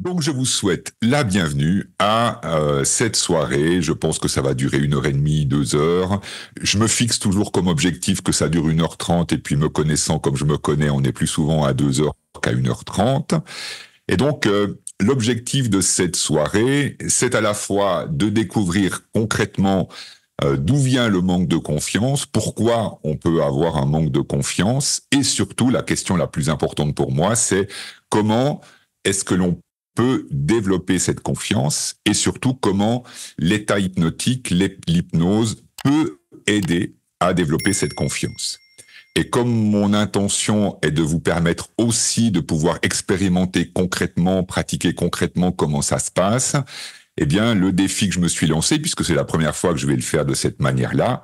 Donc, je vous souhaite la bienvenue à cette soirée. Je pense que ça va durer 1h30, 2 heures. Je me fixe toujours comme objectif que ça dure 1h30 et puis me connaissant comme je me connais, on est plus souvent à 2 heures qu'à 1h30. Et donc, l'objectif de cette soirée, c'est à la fois de découvrir concrètement d'où vient le manque de confiance, pourquoi on peut avoir un manque de confiance, et surtout, la question la plus importante pour moi, c'est comment est-ce que l'on peut développer cette confiance, et surtout comment l'état hypnotique, l'hypnose peut aider à développer cette confiance. Et comme mon intention est de vous permettre aussi de pouvoir expérimenter concrètement, pratiquer concrètement comment ça se passe, eh bien, le défi que je me suis lancé, puisque c'est la première fois que je vais le faire de cette manière-là,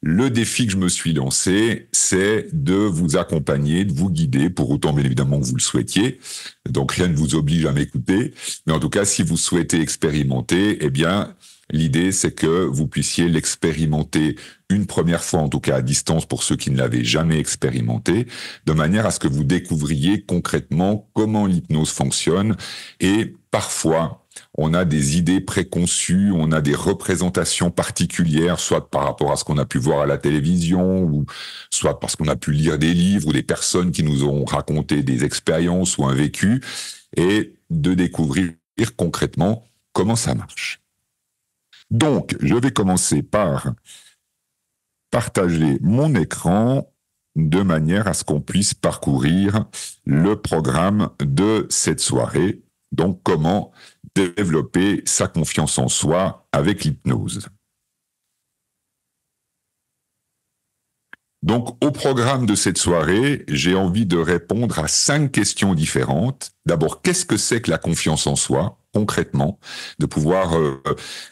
le défi que je me suis lancé, c'est de vous accompagner, de vous guider, pour autant bien évidemment que vous le souhaitiez. Donc rien ne vous oblige à m'écouter, mais en tout cas, si vous souhaitez expérimenter, eh bien, l'idée, c'est que vous puissiez l'expérimenter une première fois, en tout cas à distance pour ceux qui ne l'avaient jamais expérimenté, de manière à ce que vous découvriez concrètement comment l'hypnose fonctionne. Et parfois, on a des idées préconçues, on a des représentations particulières, soit par rapport à ce qu'on a pu voir à la télévision, ou soit parce qu'on a pu lire des livres ou des personnes qui nous ont raconté des expériences ou un vécu, et de découvrir concrètement comment ça marche. Donc, je vais commencer par partager mon écran de manière à ce qu'on puisse parcourir le programme de cette soirée. Donc, comment développer sa confiance en soi avec l'hypnose. Donc, au programme de cette soirée, j'ai envie de répondre à 5 questions différentes. D'abord, qu'est-ce que c'est que la confiance en soi, concrètement, de pouvoir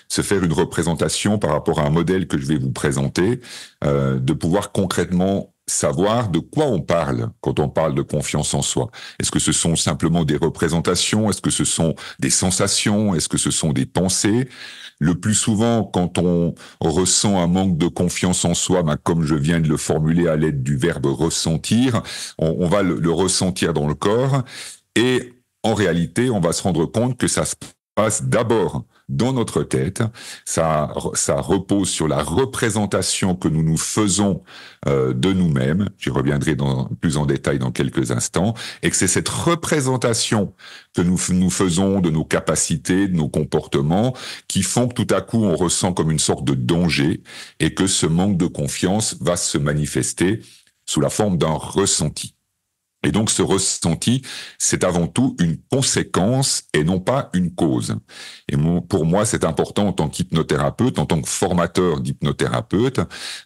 se faire une représentation par rapport à un modèle que je vais vous présenter, de pouvoir concrètement savoir de quoi on parle quand on parle de confiance en soi. Est-ce que ce sont simplement des représentations? Est-ce que ce sont des sensations? Est-ce que ce sont des pensées? Le plus souvent, quand on ressent un manque de confiance en soi, comme je viens de le formuler à l'aide du verbe ressentir, on va le ressentir dans le corps. Et en réalité, on va se rendre compte que ça se passe d'abord dans notre tête. Ça repose sur la représentation que nous nous faisons de nous-mêmes. J'y reviendrai plus en détail dans quelques instants. Et que c'est cette représentation que nous faisons de nos capacités, de nos comportements, qui font que tout à coup, on ressent comme une sorte de danger et que ce manque de confiance va se manifester sous la forme d'un ressenti. Et donc ce ressenti, c'est avant tout une conséquence et non pas une cause. Et pour moi, c'est important en tant qu'hypnothérapeute, en tant que formateur d'hypnothérapeute,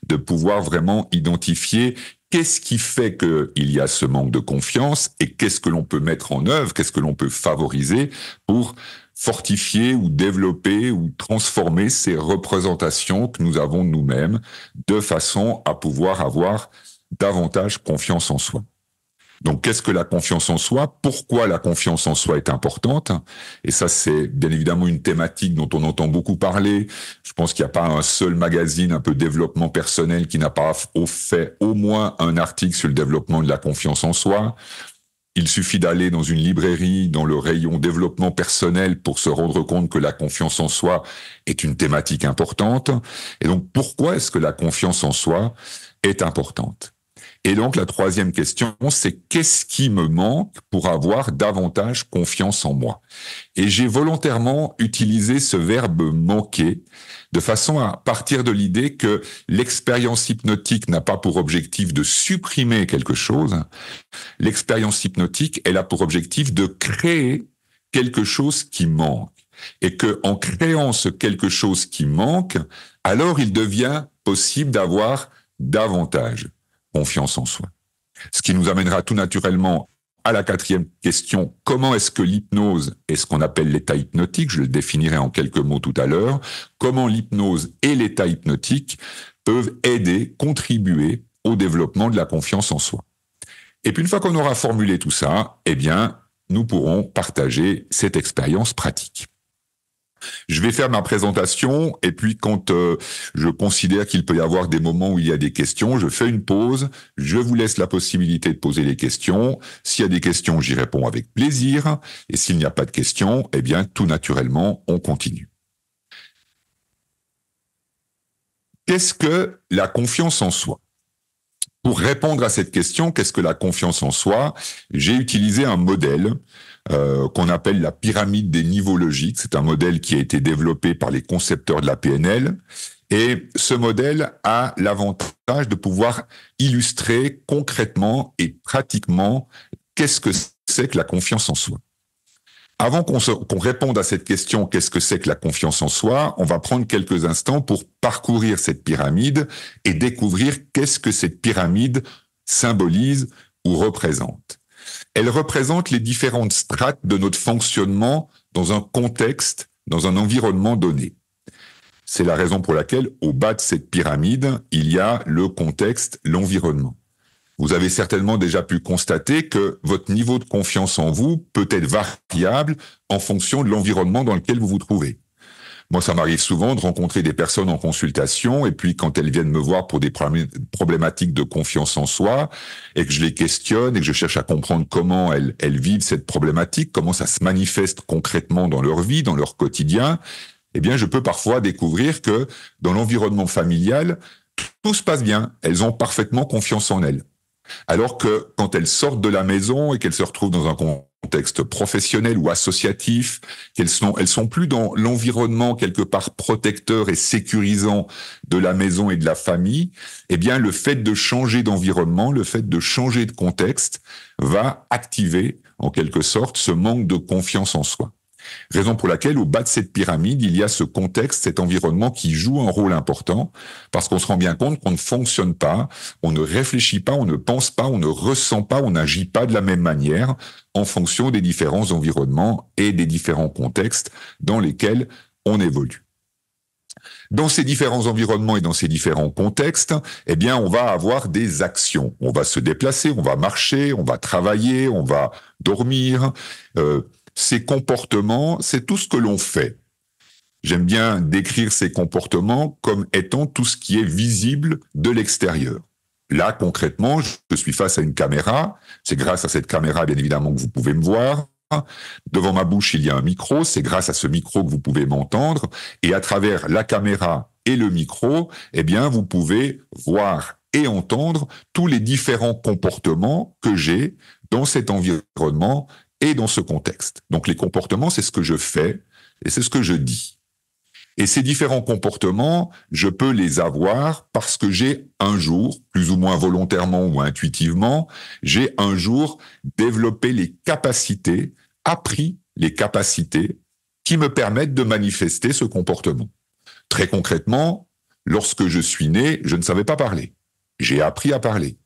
de pouvoir vraiment identifier qu'est-ce qui fait qu'il y a ce manque de confiance et qu'est-ce que l'on peut mettre en œuvre, qu'est-ce que l'on peut favoriser pour fortifier ou développer ou transformer ces représentations que nous avons de nous-mêmes de façon à pouvoir avoir davantage confiance en soi. Donc, qu'est-ce que la confiance en soi? Pourquoi la confiance en soi est importante? Et ça, c'est bien évidemment une thématique dont on entend beaucoup parler. Je pense qu'il n'y a pas un seul magazine un peu développement personnel qui n'a pas fait au moins un article sur le développement de la confiance en soi. Il suffit d'aller dans une librairie, dans le rayon développement personnel pour se rendre compte que la confiance en soi est une thématique importante. Et donc, pourquoi est-ce que la confiance en soi est importante? Et donc, la troisième question, c'est qu'est-ce qui me manque pour avoir davantage confiance en moi? Et j'ai volontairement utilisé ce verbe manquer de façon à partir de l'idée que l'expérience hypnotique n'a pas pour objectif de supprimer quelque chose. L'expérience hypnotique, elle a pour objectif de créer quelque chose qui manque. Et que, en créant ce quelque chose qui manque, alors il devient possible d'avoir davantage confiance en soi. Ce qui nous amènera tout naturellement à la 4e question, comment est-ce que l'hypnose est ce qu'on appelle l'état hypnotique? Je le définirai en quelques mots tout à l'heure. Comment l'hypnose et l'état hypnotique peuvent aider, contribuer au développement de la confiance en soi. Et puis une fois qu'on aura formulé tout ça, eh bien, nous pourrons partager cette expérience pratique. Je vais faire ma présentation et puis quand je considère qu'il peut y avoir des moments où il y a des questions, je fais une pause, je vous laisse la possibilité de poser les questions. S'il y a des questions, j'y réponds avec plaisir. Et s'il n'y a pas de questions, eh bien, tout naturellement, on continue. Qu'est-ce que la confiance en soi ? Pour répondre à cette question, qu'est-ce que la confiance en soi ? J'ai utilisé un modèle qu'on appelle la pyramide des niveaux logiques. C'est un modèle qui a été développé par les concepteurs de la PNL. Et ce modèle a l'avantage de pouvoir illustrer concrètement et pratiquement qu'est-ce que c'est que la confiance en soi. Avant qu'on réponde à cette question, qu'est-ce que c'est que la confiance en soi, on va prendre quelques instants pour parcourir cette pyramide et découvrir qu'est-ce que cette pyramide symbolise ou représente. Elle représente les différentes strates de notre fonctionnement dans un contexte, dans un environnement donné. C'est la raison pour laquelle, au bas de cette pyramide, il y a le contexte, l'environnement. Vous avez certainement déjà pu constater que votre niveau de confiance en vous peut être variable en fonction de l'environnement dans lequel vous vous trouvez. Moi, ça m'arrive souvent de rencontrer des personnes en consultation et puis quand elles viennent me voir pour des problématiques de confiance en soi et que je les questionne et que je cherche à comprendre comment elles vivent cette problématique, comment ça se manifeste concrètement dans leur vie, dans leur quotidien, eh bien, je peux parfois découvrir que dans l'environnement familial, tout se passe bien. Elles ont parfaitement confiance en elles. Alors que quand elles sortent de la maison et qu'elles se retrouvent dans un contexte professionnel ou associatif, elles sont plus dans l'environnement quelque part protecteur et sécurisant de la maison et de la famille, eh bien le fait de changer d'environnement, le fait de changer de contexte va activer en quelque sorte ce manque de confiance en soi. Raison pour laquelle, au bas de cette pyramide, il y a ce contexte, cet environnement qui joue un rôle important, parce qu'on se rend bien compte qu'on ne fonctionne pas, on ne réfléchit pas, on ne pense pas, on ne ressent pas, on n'agit pas de la même manière en fonction des différents environnements et des différents contextes dans lesquels on évolue. Dans ces différents environnements et dans ces différents contextes, eh bien, on va avoir des actions. On va se déplacer, on va marcher, on va travailler, on va dormir. Ces comportements, c'est tout ce que l'on fait. J'aime bien décrire ces comportements comme étant tout ce qui est visible de l'extérieur. Là, concrètement, je suis face à une caméra. C'est grâce à cette caméra, bien évidemment, que vous pouvez me voir. Devant ma bouche, il y a un micro. C'est grâce à ce micro que vous pouvez m'entendre. Et à travers la caméra et le micro, eh bien, vous pouvez voir et entendre tous les différents comportements que j'ai dans cet environnement et dans ce contexte. Donc les comportements, c'est ce que je fais et c'est ce que je dis. Et ces différents comportements, je peux les avoir parce que j'ai un jour, plus ou moins volontairement ou intuitivement, j'ai un jour développé les capacités, appris les capacités qui me permettent de manifester ce comportement. Très concrètement, lorsque je suis né, je ne savais pas parler. J'ai appris à parler.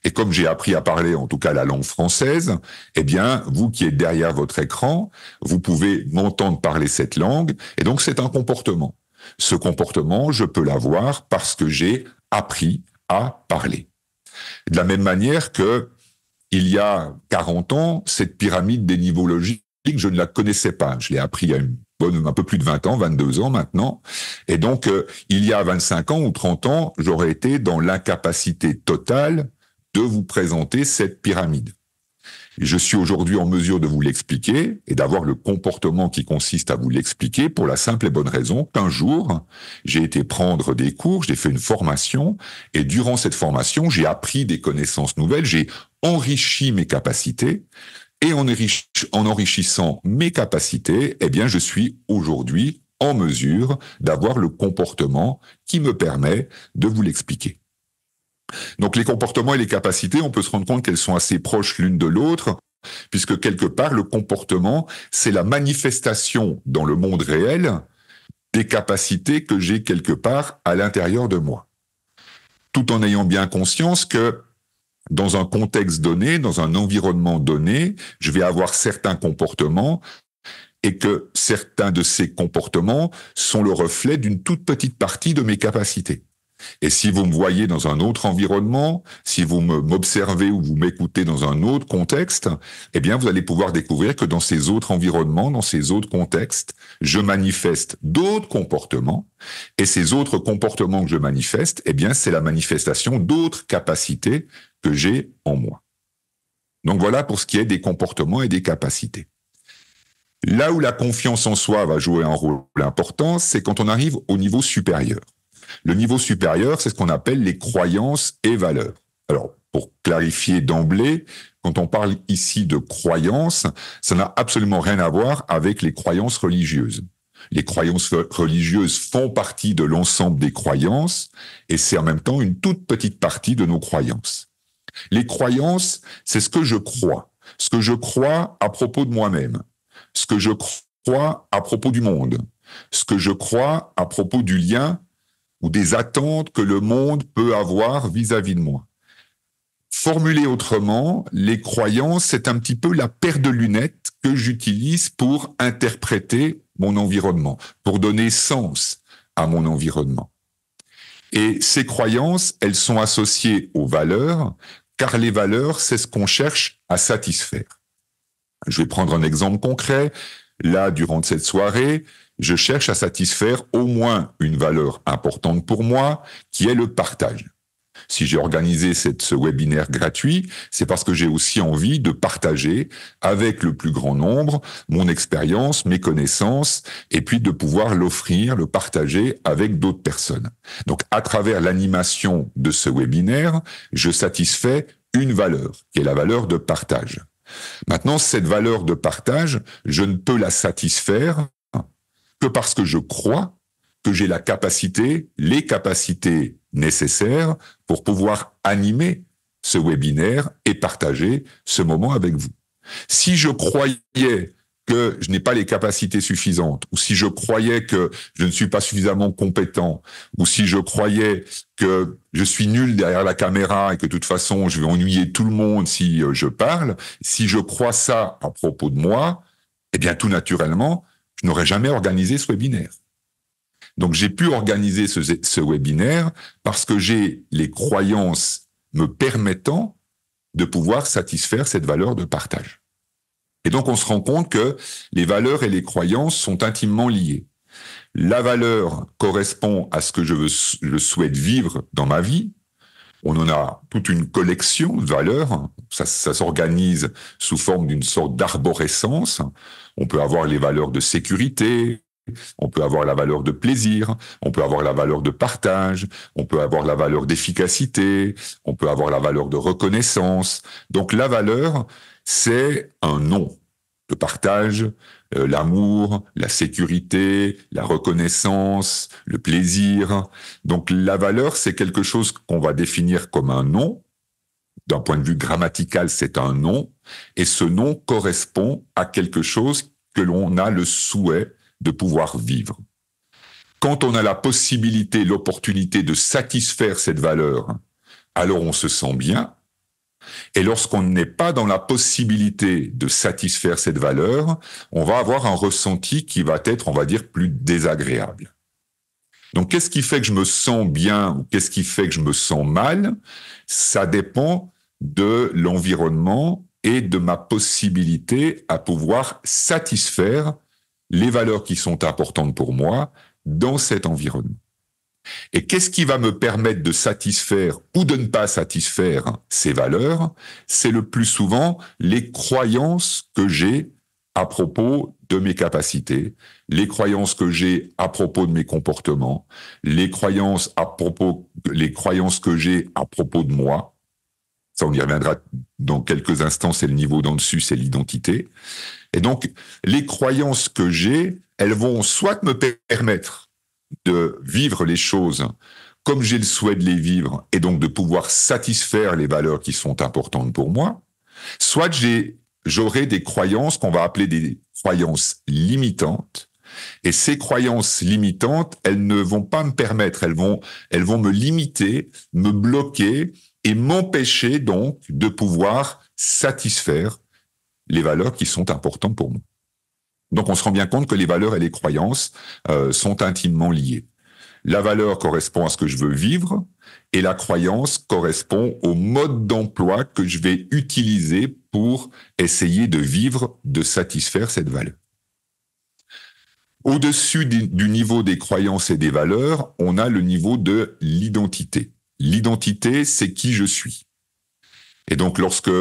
Et comme j'ai appris à parler, en tout cas la langue française, eh bien, vous qui êtes derrière votre écran, vous pouvez m'entendre parler cette langue, et donc c'est un comportement. Ce comportement, je peux l'avoir parce que j'ai appris à parler. De la même manière que, il y a 40 ans, cette pyramide des niveaux logiques, je ne la connaissais pas. Je l'ai appris il y a un peu plus de 20 ans, 22 ans maintenant. Et donc, il y a 25 ans ou 30 ans, j'aurais été dans l'incapacité totale de vous présenter cette pyramide. Je suis aujourd'hui en mesure de vous l'expliquer et d'avoir le comportement qui consiste à vous l'expliquer pour la simple et bonne raison qu'un jour, j'ai été prendre des cours, j'ai fait une formation et durant cette formation, j'ai appris des connaissances nouvelles, j'ai enrichi mes capacités et en enrichissant mes capacités, eh bien, je suis aujourd'hui en mesure d'avoir le comportement qui me permet de vous l'expliquer. Donc les comportements et les capacités, on peut se rendre compte qu'elles sont assez proches l'une de l'autre, puisque quelque part, le comportement, c'est la manifestation dans le monde réel des capacités que j'ai quelque part à l'intérieur de moi. Tout en ayant bien conscience que dans un contexte donné, dans un environnement donné, je vais avoir certains comportements et que certains de ces comportements sont le reflet d'une toute petite partie de mes capacités. Et si vous me voyez dans un autre environnement, si vous m'observez ou vous m'écoutez dans un autre contexte, eh bien, vous allez pouvoir découvrir que dans ces autres environnements, dans ces autres contextes, je manifeste d'autres comportements. Et ces autres comportements que je manifeste, eh bien, c'est la manifestation d'autres capacités que j'ai en moi. Donc voilà pour ce qui est des comportements et des capacités. Là où la confiance en soi va jouer un rôle important, c'est quand on arrive au niveau supérieur. Le niveau supérieur, c'est ce qu'on appelle les croyances et valeurs. Alors, pour clarifier d'emblée, quand on parle ici de croyances, ça n'a absolument rien à voir avec les croyances religieuses. Les croyances religieuses font partie de l'ensemble des croyances et c'est en même temps une toute petite partie de nos croyances. Les croyances, c'est ce que je crois à propos de moi-même, ce que je crois à propos du monde, ce que je crois à propos du lien ou des attentes que le monde peut avoir vis-à-vis de moi. Formulé autrement, les croyances, c'est un petit peu la paire de lunettes que j'utilise pour interpréter mon environnement, pour donner sens à mon environnement. Et ces croyances, elles sont associées aux valeurs, car les valeurs, c'est ce qu'on cherche à satisfaire. Je vais prendre un exemple concret. Là, durant cette soirée, je cherche à satisfaire au moins une valeur importante pour moi, qui est le partage. Si j'ai organisé ce webinaire gratuit, c'est parce que j'ai aussi envie de partager avec le plus grand nombre mon expérience, mes connaissances, et puis de pouvoir l'offrir, le partager avec d'autres personnes. Donc, à travers l'animation de ce webinaire, je satisfais une valeur, qui est la valeur de partage. Maintenant, cette valeur de partage, je ne peux la satisfaire que parce que je crois que j'ai la capacité, les capacités nécessaires pour pouvoir animer ce webinaire et partager ce moment avec vous. Si je croyais que je n'ai pas les capacités suffisantes, ou si je croyais que je ne suis pas suffisamment compétent, ou si je croyais que je suis nul derrière la caméra et que de toute façon je vais ennuyer tout le monde si je parle, si je crois ça à propos de moi, eh bien tout naturellement, je n'aurais jamais organisé ce webinaire. Donc j'ai pu organiser ce webinaire parce que j'ai les croyances me permettant de pouvoir satisfaire cette valeur de partage. Et donc on se rend compte que les valeurs et les croyances sont intimement liées. La valeur correspond à ce que je souhaite vivre dans ma vie. On en a toute une collection de valeurs. Ça s'organise sous forme d'une sorte d'arborescence. On peut avoir les valeurs de sécurité, on peut avoir la valeur de plaisir, on peut avoir la valeur de partage, on peut avoir la valeur d'efficacité, on peut avoir la valeur de reconnaissance. Donc la valeur, c'est un nom. Le partage, l'amour, la sécurité, la reconnaissance, le plaisir. Donc la valeur, c'est quelque chose qu'on va définir comme un nom. D'un point de vue grammatical, c'est un nom. Et ce nom correspond à quelque chose que l'on a le souhait de pouvoir vivre. Quand on a la possibilité, l'opportunité de satisfaire cette valeur, alors on se sent bien. Et lorsqu'on n'est pas dans la possibilité de satisfaire cette valeur, on va avoir un ressenti qui va être, on va dire, plus désagréable. Donc, qu'est-ce qui fait que je me sens bien ou qu'est-ce qui fait que je me sens mal? Ça dépend de l'environnement et de ma possibilité à pouvoir satisfaire les valeurs qui sont importantes pour moi dans cet environnement. Et qu'est-ce qui va me permettre de satisfaire ou de ne pas satisfaire ces valeurs? C'est le plus souvent les croyances que j'ai à propos de mes capacités, les croyances que j'ai à propos de mes comportements, les croyances que j'ai à propos de moi. Ça, on y reviendra dans quelques instants, c'est le niveau d'en dessus, c'est l'identité. Et donc, les croyances que j'ai, elles vont soit me permettre de vivre les choses comme j'ai le souhait de les vivre et donc de pouvoir satisfaire les valeurs qui sont importantes pour moi, soit j'aurai des croyances qu'on va appeler des croyances limitantes. Et ces croyances limitantes, elles ne vont pas me permettre, elles vont me limiter, me bloquer et m'empêcher donc de pouvoir satisfaire les valeurs qui sont importantes pour moi. Donc on se rend bien compte que les valeurs et les croyances sont intimement liées. La valeur correspond à ce que je veux vivre et la croyance correspond au mode d'emploi que je vais utiliser pour essayer de vivre, de satisfaire cette valeur. Au-dessus du niveau des croyances et des valeurs, on a le niveau de l'identité. L'identité, c'est qui je suis. Et donc, lorsque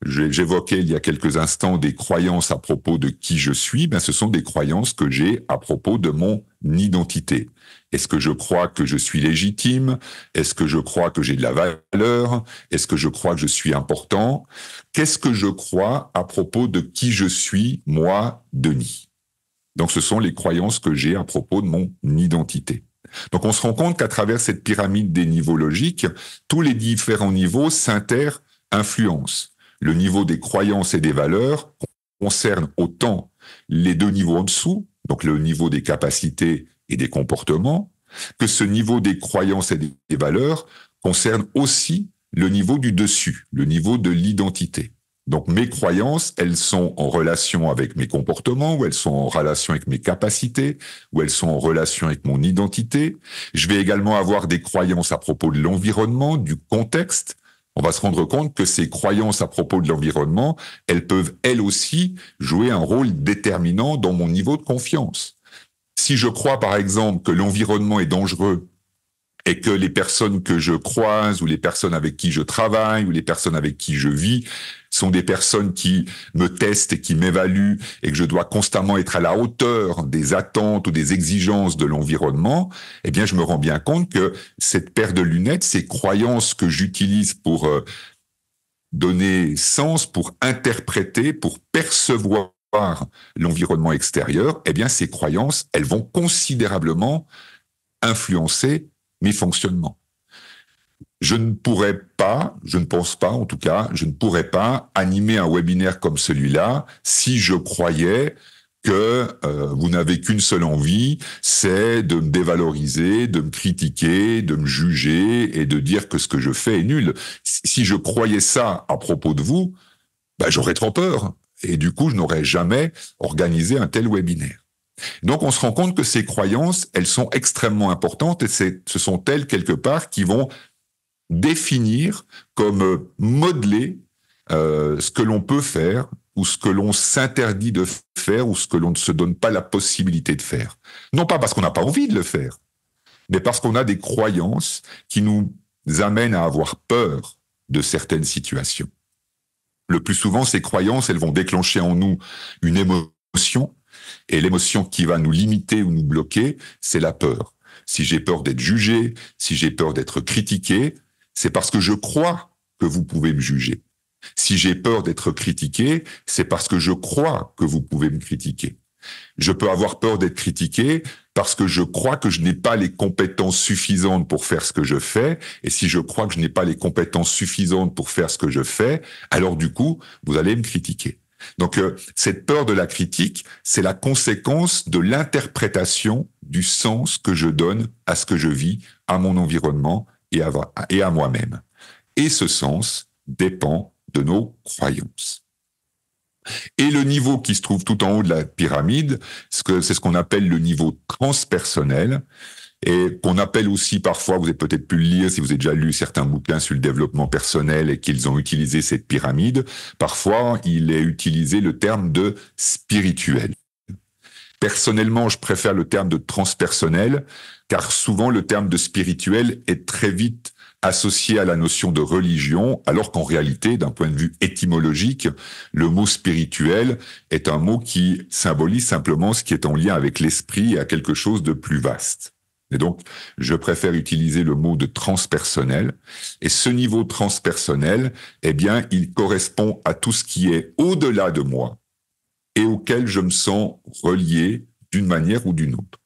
j'évoquais il y a quelques instants des croyances à propos de qui je suis, ben, ce sont des croyances que j'ai à propos de mon identité. Est-ce que je crois que je suis légitime? Est-ce que je crois que j'ai de la valeur? Est-ce que je crois que je suis important? Qu'est-ce que je crois à propos de qui je suis, moi, Denis? Donc, ce sont les croyances que j'ai à propos de mon identité. Donc, on se rend compte qu'à travers cette pyramide des niveaux logiques, tous les différents niveaux s'inter-influencent. Le niveau des croyances et des valeurs concerne autant les deux niveaux en dessous, donc le niveau des capacités et des comportements, que ce niveau des croyances et des valeurs concerne aussi le niveau du dessus, le niveau de l'identité. Donc mes croyances, elles sont en relation avec mes comportements, ou elles sont en relation avec mes capacités, ou elles sont en relation avec mon identité. Je vais également avoir des croyances à propos de l'environnement, du contexte. On va se rendre compte que ces croyances à propos de l'environnement, elles peuvent elles aussi jouer un rôle déterminant dans mon niveau de confiance. Si je crois par exemple que l'environnement est dangereux, et que les personnes que je croise ou les personnes avec qui je travaille ou les personnes avec qui je vis sont des personnes qui me testent et qui m'évaluent et que je dois constamment être à la hauteur des attentes ou des exigences de l'environnement, eh bien, je me rends bien compte que cette paire de lunettes, ces croyances que j'utilise pour donner sens, pour interpréter, pour percevoir l'environnement extérieur, eh bien, ces croyances, elles vont considérablement influencer mes fonctionnements. Je ne pourrais pas, je ne pense pas en tout cas, je ne pourrais pas animer un webinaire comme celui-là si je croyais que vous n'avez qu'une seule envie, c'est de me dévaloriser, de me critiquer, de me juger et de dire que ce que je fais est nul. Si je croyais ça à propos de vous, ben, j'aurais trop peur. Et du coup, je n'aurais jamais organisé un tel webinaire. Donc, on se rend compte que ces croyances, elles sont extrêmement importantes et ce sont elles, quelque part, qui vont définir comme modeler ce que l'on peut faire ou ce que l'on s'interdit de faire ou ce que l'on ne se donne pas la possibilité de faire. Non pas parce qu'on n'a pas envie de le faire, mais parce qu'on a des croyances qui nous amènent à avoir peur de certaines situations. Le plus souvent, ces croyances, elles vont déclencher en nous une émotion. Et l'émotion qui va nous limiter ou nous bloquer, c'est la peur. Si j'ai peur d'être jugé, si j'ai peur d'être critiqué, c'est parce que je crois que vous pouvez me juger. Si j'ai peur d'être critiqué, c'est parce que je crois que vous pouvez me critiquer. Je peux avoir peur d'être critiqué parce que je crois que je n'ai pas les compétences suffisantes pour faire ce que je fais. Et si je crois que je n'ai pas les compétences suffisantes pour faire ce que je fais, alors du coup, vous allez me critiquer. Donc, cette peur de la critique, c'est la conséquence de l'interprétation du sens que je donne à ce que je vis, à mon environnement et à moi-même. Et ce sens dépend de nos croyances. Et le niveau qui se trouve tout en haut de la pyramide, c'est ce qu'on appelle le niveau transpersonnel, et qu'on appelle aussi parfois, vous avez peut-être pu le lire si vous avez déjà lu certains bouquins sur le développement personnel et qu'ils ont utilisé cette pyramide, parfois il est utilisé le terme de spirituel. Personnellement, je préfère le terme de transpersonnel, car souvent le terme de spirituel est très vite associé à la notion de religion, alors qu'en réalité, d'un point de vue étymologique, le mot spirituel est un mot qui symbolise simplement ce qui est en lien avec l'esprit et à quelque chose de plus vaste. Et donc, je préfère utiliser le mot de transpersonnel. Et ce niveau transpersonnel, eh bien, il correspond à tout ce qui est au-delà de moi et auquel je me sens relié d'une manière ou d'une autre.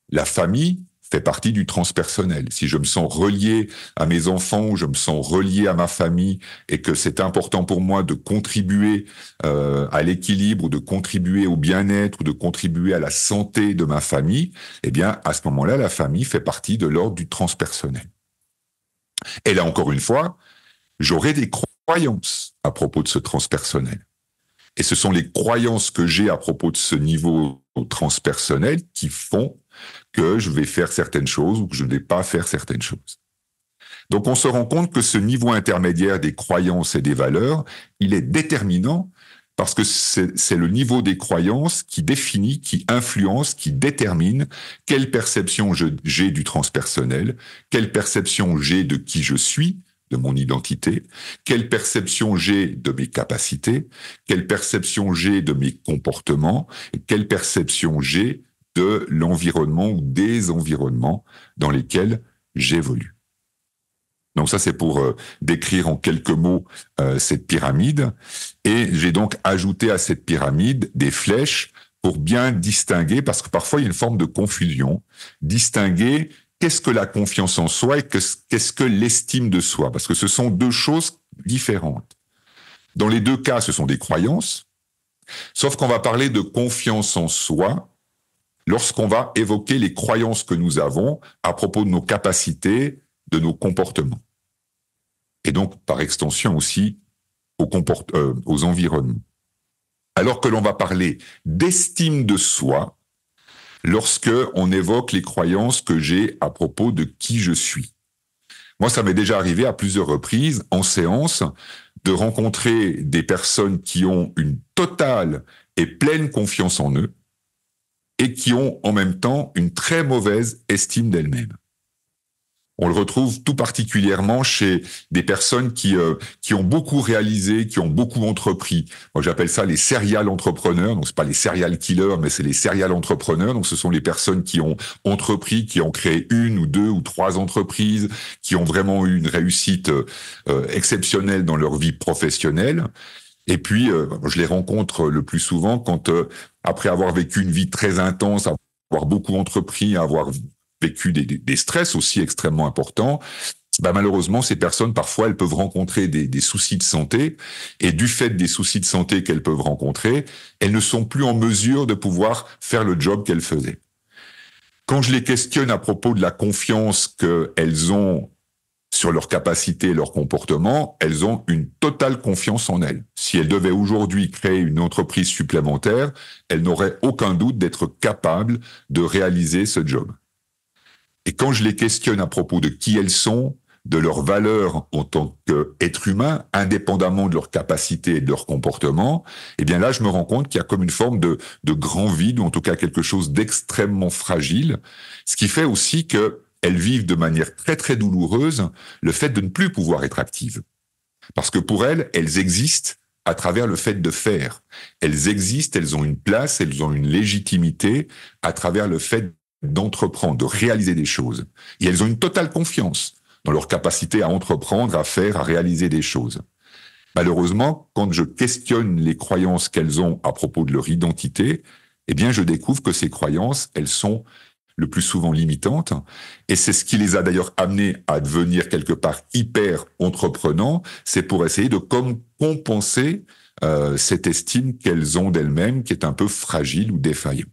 La famille fait partie du transpersonnel. Si je me sens relié à mes enfants ou je me sens relié à ma famille et que c'est important pour moi de contribuer à l'équilibre ou de contribuer au bien-être ou de contribuer à la santé de ma famille, eh bien, à ce moment-là, la famille fait partie de l'ordre du transpersonnel. Et là, encore une fois, j'aurai des croyances à propos de ce transpersonnel. Et ce sont les croyances que j'ai à propos de ce niveau transpersonnels qui font que je vais faire certaines choses ou que je ne vais pas faire certaines choses. Donc on se rend compte que ce niveau intermédiaire des croyances et des valeurs, il est déterminant parce que c'est le niveau des croyances qui définit, qui influence, qui détermine quelle perception j'ai du transpersonnel, quelle perception j'ai de qui je suis, de mon identité, quelle perception j'ai de mes capacités, quelle perception j'ai de mes comportements, et quelle perception j'ai de l'environnement ou des environnements dans lesquels j'évolue. Donc ça, c'est pour décrire en quelques mots cette pyramide. Et j'ai donc ajouté à cette pyramide des flèches pour bien distinguer, parce que parfois il y a une forme de confusion, distinguer qu'est-ce que la confiance en soi et qu'est-ce que l'estime de soi, parce que ce sont deux choses différentes. Dans les deux cas, ce sont des croyances, sauf qu'on va parler de confiance en soi lorsqu'on va évoquer les croyances que nous avons à propos de nos capacités, de nos comportements. Et donc, par extension aussi, aux environnements. Alors que l'on va parler d'estime de soi lorsque on évoque les croyances que j'ai à propos de qui je suis. Moi, ça m'est déjà arrivé à plusieurs reprises en séance de rencontrer des personnes qui ont une totale et pleine confiance en eux et qui ont en même temps une très mauvaise estime d'elles-mêmes. On le retrouve tout particulièrement chez des personnes qui ont beaucoup réalisé, qui ont beaucoup entrepris. Moi, j'appelle ça les serial entrepreneurs. Donc, c'est pas les serial killers, mais c'est les serial entrepreneurs. Donc, ce sont les personnes qui ont entrepris, qui ont créé une ou deux ou trois entreprises, qui ont vraiment eu une réussite exceptionnelle dans leur vie professionnelle. Et puis, je les rencontre le plus souvent quand, après avoir vécu une vie très intense, avoir beaucoup entrepris, avoir vécu des stress aussi extrêmement importants, malheureusement, ces personnes, parfois, elles peuvent rencontrer des soucis de santé, et du fait des soucis de santé qu'elles peuvent rencontrer, elles ne sont plus en mesure de pouvoir faire le job qu'elles faisaient. Quand je les questionne à propos de la confiance qu'elles ont sur leurs capacités et leur comportement, elles ont une totale confiance en elles. Si elles devaient aujourd'hui créer une entreprise supplémentaire, elles n'auraient aucun doute d'être capables de réaliser ce job. Et quand je les questionne à propos de qui elles sont, de leurs valeurs en tant qu'êtres humains, indépendamment de leurs capacités et de leur comportement, eh bien là, je me rends compte qu'il y a comme une forme de grand vide, ou en tout cas quelque chose d'extrêmement fragile, ce qui fait aussi qu'elles vivent de manière très très douloureuse le fait de ne plus pouvoir être actives. Parce que pour elles, elles existent à travers le fait de faire. Elles existent, elles ont une place, elles ont une légitimité à travers le fait d'entreprendre, de réaliser des choses. Et elles ont une totale confiance dans leur capacité à entreprendre, à faire, à réaliser des choses. Malheureusement, quand je questionne les croyances qu'elles ont à propos de leur identité, eh bien, je découvre que ces croyances, elles sont le plus souvent limitantes. Et c'est ce qui les a d'ailleurs amenées à devenir quelque part hyper entreprenants. C'est pour essayer de compenser cette estime qu'elles ont d'elles-mêmes, qui est un peu fragile ou défaillante.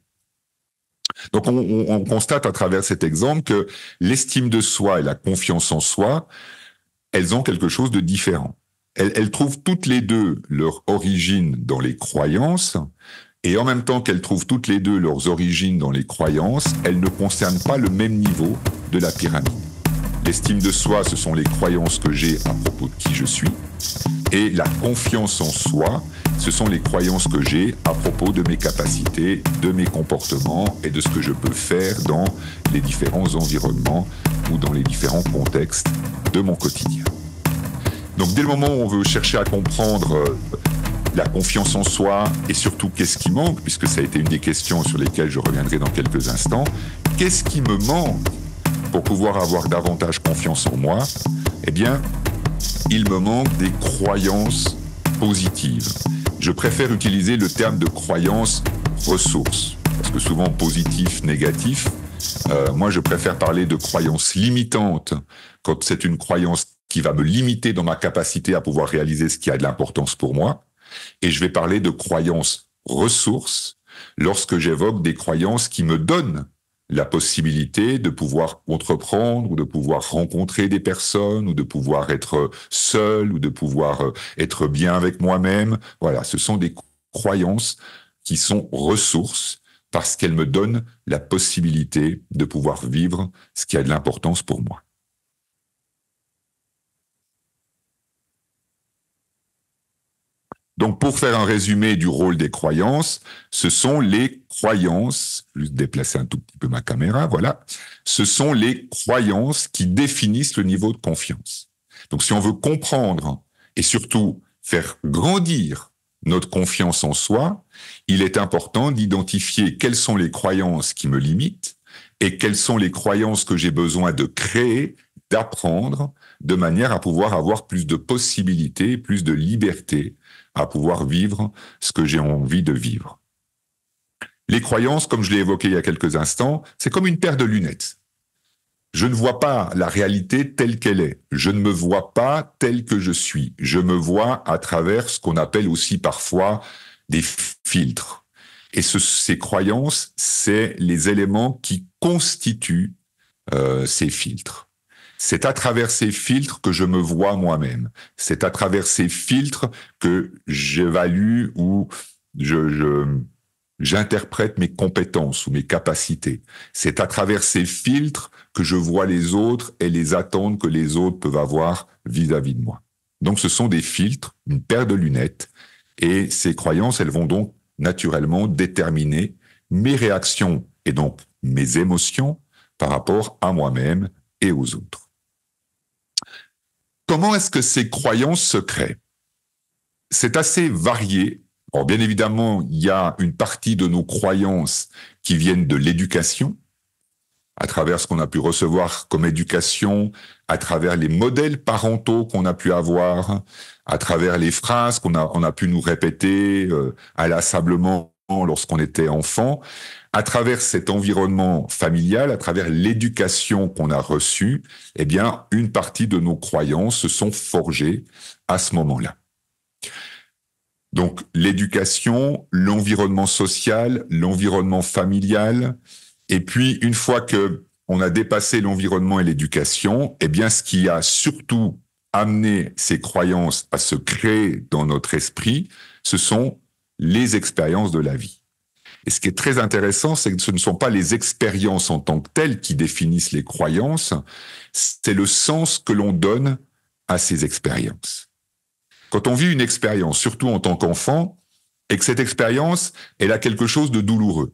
Donc on constate à travers cet exemple que l'estime de soi et la confiance en soi, elles ont quelque chose de différent. Elles trouvent toutes les deux leur origine dans les croyances, et en même temps qu'elles trouvent toutes les deux leurs origines dans les croyances, elles ne concernent pas le même niveau de la pyramide. L'estime de soi, ce sont les croyances que j'ai à propos de qui je suis, et la confiance en soi, ce sont les croyances que j'ai à propos de mes capacités, de mes comportements et de ce que je peux faire dans les différents environnements ou dans les différents contextes de mon quotidien. Donc dès le moment où on veut chercher à comprendre la confiance en soi et surtout qu'est-ce qui manque, puisque ça a été une des questions sur lesquelles je reviendrai dans quelques instants, qu'est-ce qui me manque pour pouvoir avoir davantage confiance en moi? Eh bien, il me manque des croyances positives. Je préfère utiliser le terme de croyances ressources, parce que souvent positif, négatif. Moi, je préfère parler de croyances limitantes quand c'est une croyance qui va me limiter dans ma capacité à pouvoir réaliser ce qui a de l'importance pour moi. Et je vais parler de croyances ressources lorsque j'évoque des croyances qui me donnent la possibilité de pouvoir entreprendre ou de pouvoir rencontrer des personnes ou de pouvoir être seul ou de pouvoir être bien avec moi-même. Voilà, ce sont des croyances qui sont ressources parce qu'elle me donne la possibilité de pouvoir vivre ce qui a de l'importance pour moi. Donc, pour faire un résumé du rôle des croyances, ce sont les croyances, je vais déplacer un tout petit peu ma caméra, voilà, ce sont les croyances qui définissent le niveau de confiance. Donc, si on veut comprendre et surtout faire grandir notre confiance en soi, il est important d'identifier quelles sont les croyances qui me limitent et quelles sont les croyances que j'ai besoin de créer, d'apprendre, de manière à pouvoir avoir plus de possibilités, plus de liberté, à pouvoir vivre ce que j'ai envie de vivre. Les croyances, comme je l'ai évoqué il y a quelques instants, c'est comme une paire de lunettes. Je ne vois pas la réalité telle qu'elle est. Je ne me vois pas tel que je suis. Je me vois à travers ce qu'on appelle aussi parfois des filtres. Et ces croyances, c'est les éléments qui constituent ces filtres. C'est à travers ces filtres que je me vois moi-même. C'est à travers ces filtres que j'évalue ou j'interprète mes compétences ou mes capacités. C'est à travers ces filtres que je vois les autres et les attentes que les autres peuvent avoir vis-à-vis de moi. Donc ce sont des filtres, une paire de lunettes, et ces croyances, elles vont donc naturellement déterminer mes réactions et donc mes émotions par rapport à moi-même et aux autres. Comment est-ce que ces croyances se créent? C'est assez varié. Alors, bien évidemment, il y a une partie de nos croyances qui viennent de l'éducation, à travers ce qu'on a pu recevoir comme éducation, à travers les modèles parentaux qu'on a pu avoir, à travers les phrases qu'on a pu nous répéter inlassablement lorsqu'on était enfant, à travers cet environnement familial, à travers l'éducation qu'on a reçue, eh bien, une partie de nos croyances se sont forgées à ce moment-là. Donc, l'éducation, l'environnement social, l'environnement familial, et puis, une fois que on a dépassé l'environnement et l'éducation, eh bien, ce qui a surtout amené ces croyances à se créer dans notre esprit, ce sont les expériences de la vie. Et ce qui est très intéressant, c'est que ce ne sont pas les expériences en tant que telles qui définissent les croyances, c'est le sens que l'on donne à ces expériences. Quand on vit une expérience, surtout en tant qu'enfant, et que cette expérience, elle a quelque chose de douloureux.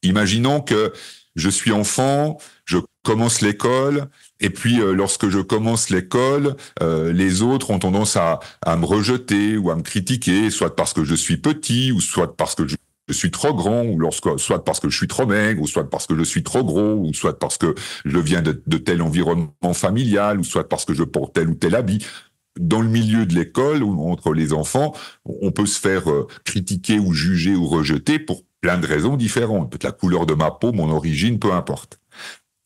Imaginons que je suis enfant, je commence l'école, et puis lorsque je commence l'école, les autres ont tendance à me rejeter ou à me critiquer, soit parce que je suis petit, ou soit parce que je suis trop grand, ou soit parce que je suis trop maigre, ou soit parce que je suis trop gros, ou soit parce que je viens de tel environnement familial, ou soit parce que je porte tel ou tel habit. Dans le milieu de l'école, ou entre les enfants, on peut se faire critiquer ou juger ou rejeter pour plein de raisons différentes. Peut-être la couleur de ma peau, mon origine, peu importe.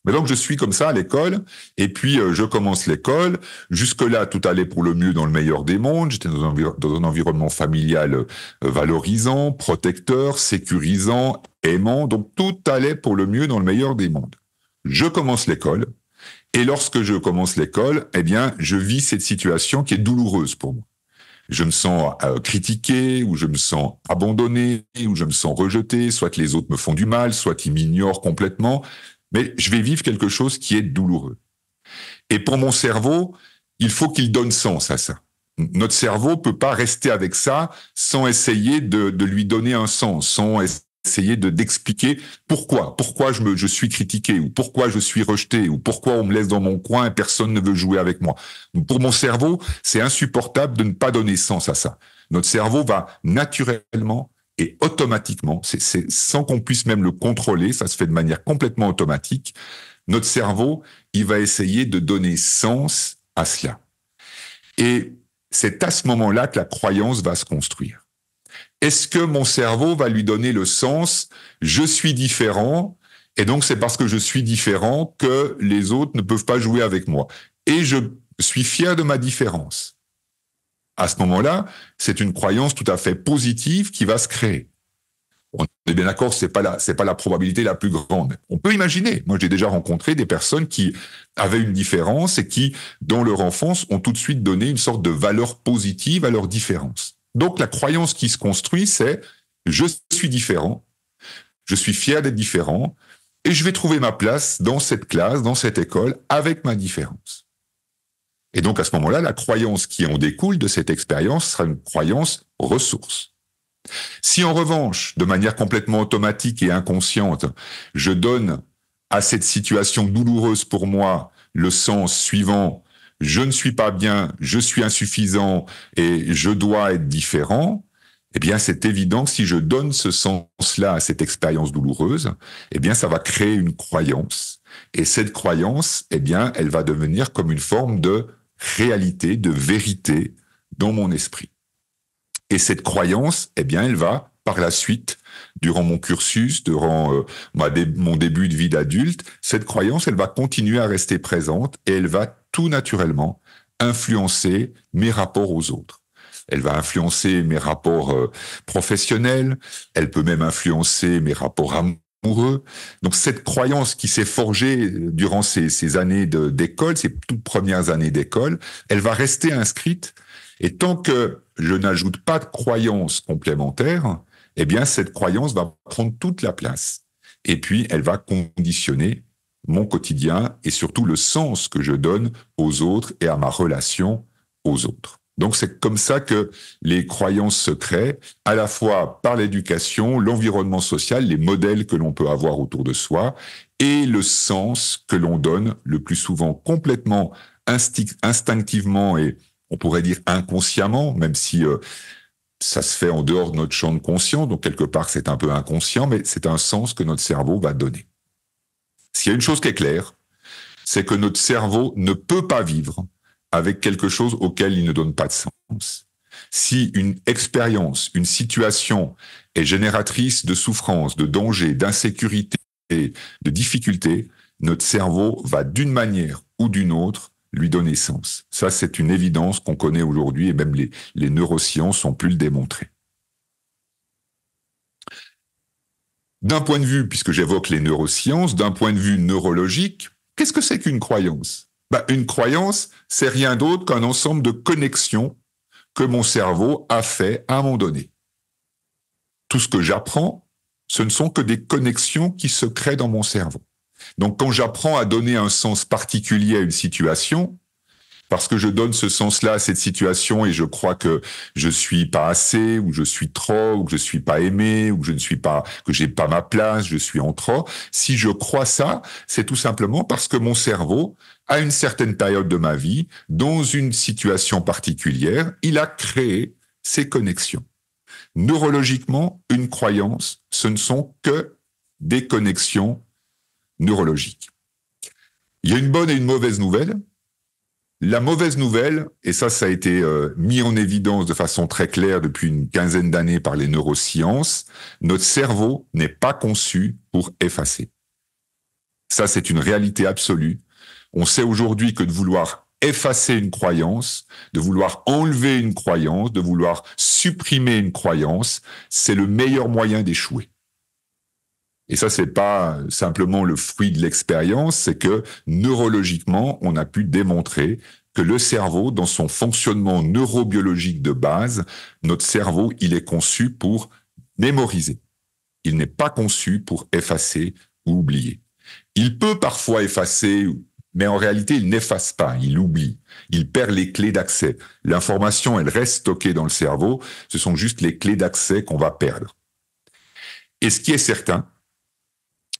Mais donc je suis comme ça à l'école, et puis je commence l'école. Jusque-là, tout allait pour le mieux dans le meilleur des mondes. J'étais dans un environnement familial valorisant, protecteur, sécurisant, aimant. Donc tout allait pour le mieux dans le meilleur des mondes. Je commence l'école, et lorsque je commence l'école, eh bien, je vis cette situation qui est douloureuse pour moi. Je me sens critiqué, ou je me sens abandonné, ou je me sens rejeté, soit les autres me font du mal, soit ils m'ignorent complètement, mais je vais vivre quelque chose qui est douloureux. Et pour mon cerveau, il faut qu'il donne sens à ça. Notre cerveau peut pas rester avec ça sans essayer de lui donner un sens, sans essayer d'expliquer pourquoi je suis critiqué, ou pourquoi je suis rejeté, ou pourquoi on me laisse dans mon coin et personne ne veut jouer avec moi. Pour mon cerveau, c'est insupportable de ne pas donner sens à ça. Notre cerveau va naturellement et automatiquement, c'est sans qu'on puisse même le contrôler, ça se fait de manière complètement automatique, notre cerveau, il va essayer de donner sens à cela. Et c'est à ce moment-là que la croyance va se construire. Est-ce que mon cerveau va lui donner le sens « je suis différent » et donc c'est parce que je suis différent que les autres ne peuvent pas jouer avec moi. Et je suis fier de ma différence. À ce moment-là, c'est une croyance tout à fait positive qui va se créer. On est bien d'accord, c'est pas la probabilité la plus grande. On peut imaginer. Moi, j'ai déjà rencontré des personnes qui avaient une différence et qui, dans leur enfance, ont tout de suite donné une sorte de valeur positive à leur différence. Donc, la croyance qui se construit, c'est « je suis différent, je suis fier d'être différent, et je vais trouver ma place dans cette classe, dans cette école, avec ma différence. Et donc, à ce moment-là, la croyance qui en découle de cette expérience sera une croyance ressource. Si en revanche, de manière complètement automatique et inconsciente, je donne à cette situation douloureuse pour moi le sens suivant « je ne suis pas bien, je suis insuffisant et je dois être différent », eh bien, c'est évident que si je donne ce sens-là à cette expérience douloureuse, eh bien, ça va créer une croyance. Et cette croyance, eh bien, elle va devenir comme une forme de réalité, de vérité dans mon esprit. Et cette croyance, eh bien, elle va, par la suite, durant mon cursus, durant mon début de vie d'adulte, cette croyance, elle va continuer à rester présente et elle va tout naturellement influencer mes rapports aux autres. Elle va influencer mes rapports professionnels, elle peut même influencer mes rapports amoureux. Donc cette croyance qui s'est forgée durant ces années d'école, ces toutes premières années d'école, elle va rester inscrite. Et tant que je n'ajoute pas de croyance complémentaire, eh bien cette croyance va prendre toute la place. Et puis elle va conditionner mon quotidien et surtout le sens que je donne aux autres et à ma relation aux autres. Donc c'est comme ça que les croyances se créent, à la fois par l'éducation, l'environnement social, les modèles que l'on peut avoir autour de soi, et le sens que l'on donne, le plus souvent complètement instinctivement et on pourrait dire inconsciemment, même si ça se fait en dehors de notre champ de conscience, donc quelque part c'est un peu inconscient, mais c'est un sens que notre cerveau va donner. S'il y a une chose qui est claire, c'est que notre cerveau ne peut pas vivre avec quelque chose auquel il ne donne pas de sens. Si une expérience, une situation est génératrice de souffrance, de danger, d'insécurité, de difficulté, notre cerveau va d'une manière ou d'une autre lui donner sens. Ça, c'est une évidence qu'on connaît aujourd'hui et même les neurosciences ont pu le démontrer. D'un point de vue, puisque j'évoque les neurosciences, d'un point de vue neurologique, qu'est-ce que c'est qu'une croyance ? Une croyance, c'est rien d'autre qu'un ensemble de connexions que mon cerveau a fait à un moment donné. Tout ce que j'apprends, ce ne sont que des connexions qui se créent dans mon cerveau. Donc quand j'apprends à donner un sens particulier à une situation, parce que je donne ce sens-là à cette situation et je crois que je suis pas assez, ou je suis trop, ou que je suis pas aimé, ou que je ne suis pas, que j'ai pas ma place, je suis en trop. Si je crois ça, c'est tout simplement parce que mon cerveau, à une certaine période de ma vie, dans une situation particulière, il a créé ces connexions. Neurologiquement, une croyance, ce ne sont que des connexions neurologiques. Il y a une bonne et une mauvaise nouvelle. La mauvaise nouvelle, et ça a été mis en évidence de façon très claire depuis une quinzaine d'années par les neurosciences, notre cerveau n'est pas conçu pour effacer. Ça, c'est une réalité absolue. On sait aujourd'hui que de vouloir effacer une croyance, de vouloir enlever une croyance, de vouloir supprimer une croyance, c'est le meilleur moyen d'échouer. Et ça, c'est pas simplement le fruit de l'expérience, c'est que neurologiquement, on a pu démontrer que le cerveau, dans son fonctionnement neurobiologique de base, notre cerveau, il est conçu pour mémoriser. Il n'est pas conçu pour effacer ou oublier. Il peut parfois effacer, mais en réalité, il n'efface pas, il oublie. Il perd les clés d'accès. L'information, elle reste stockée dans le cerveau, ce sont juste les clés d'accès qu'on va perdre. Et ce qui est certain,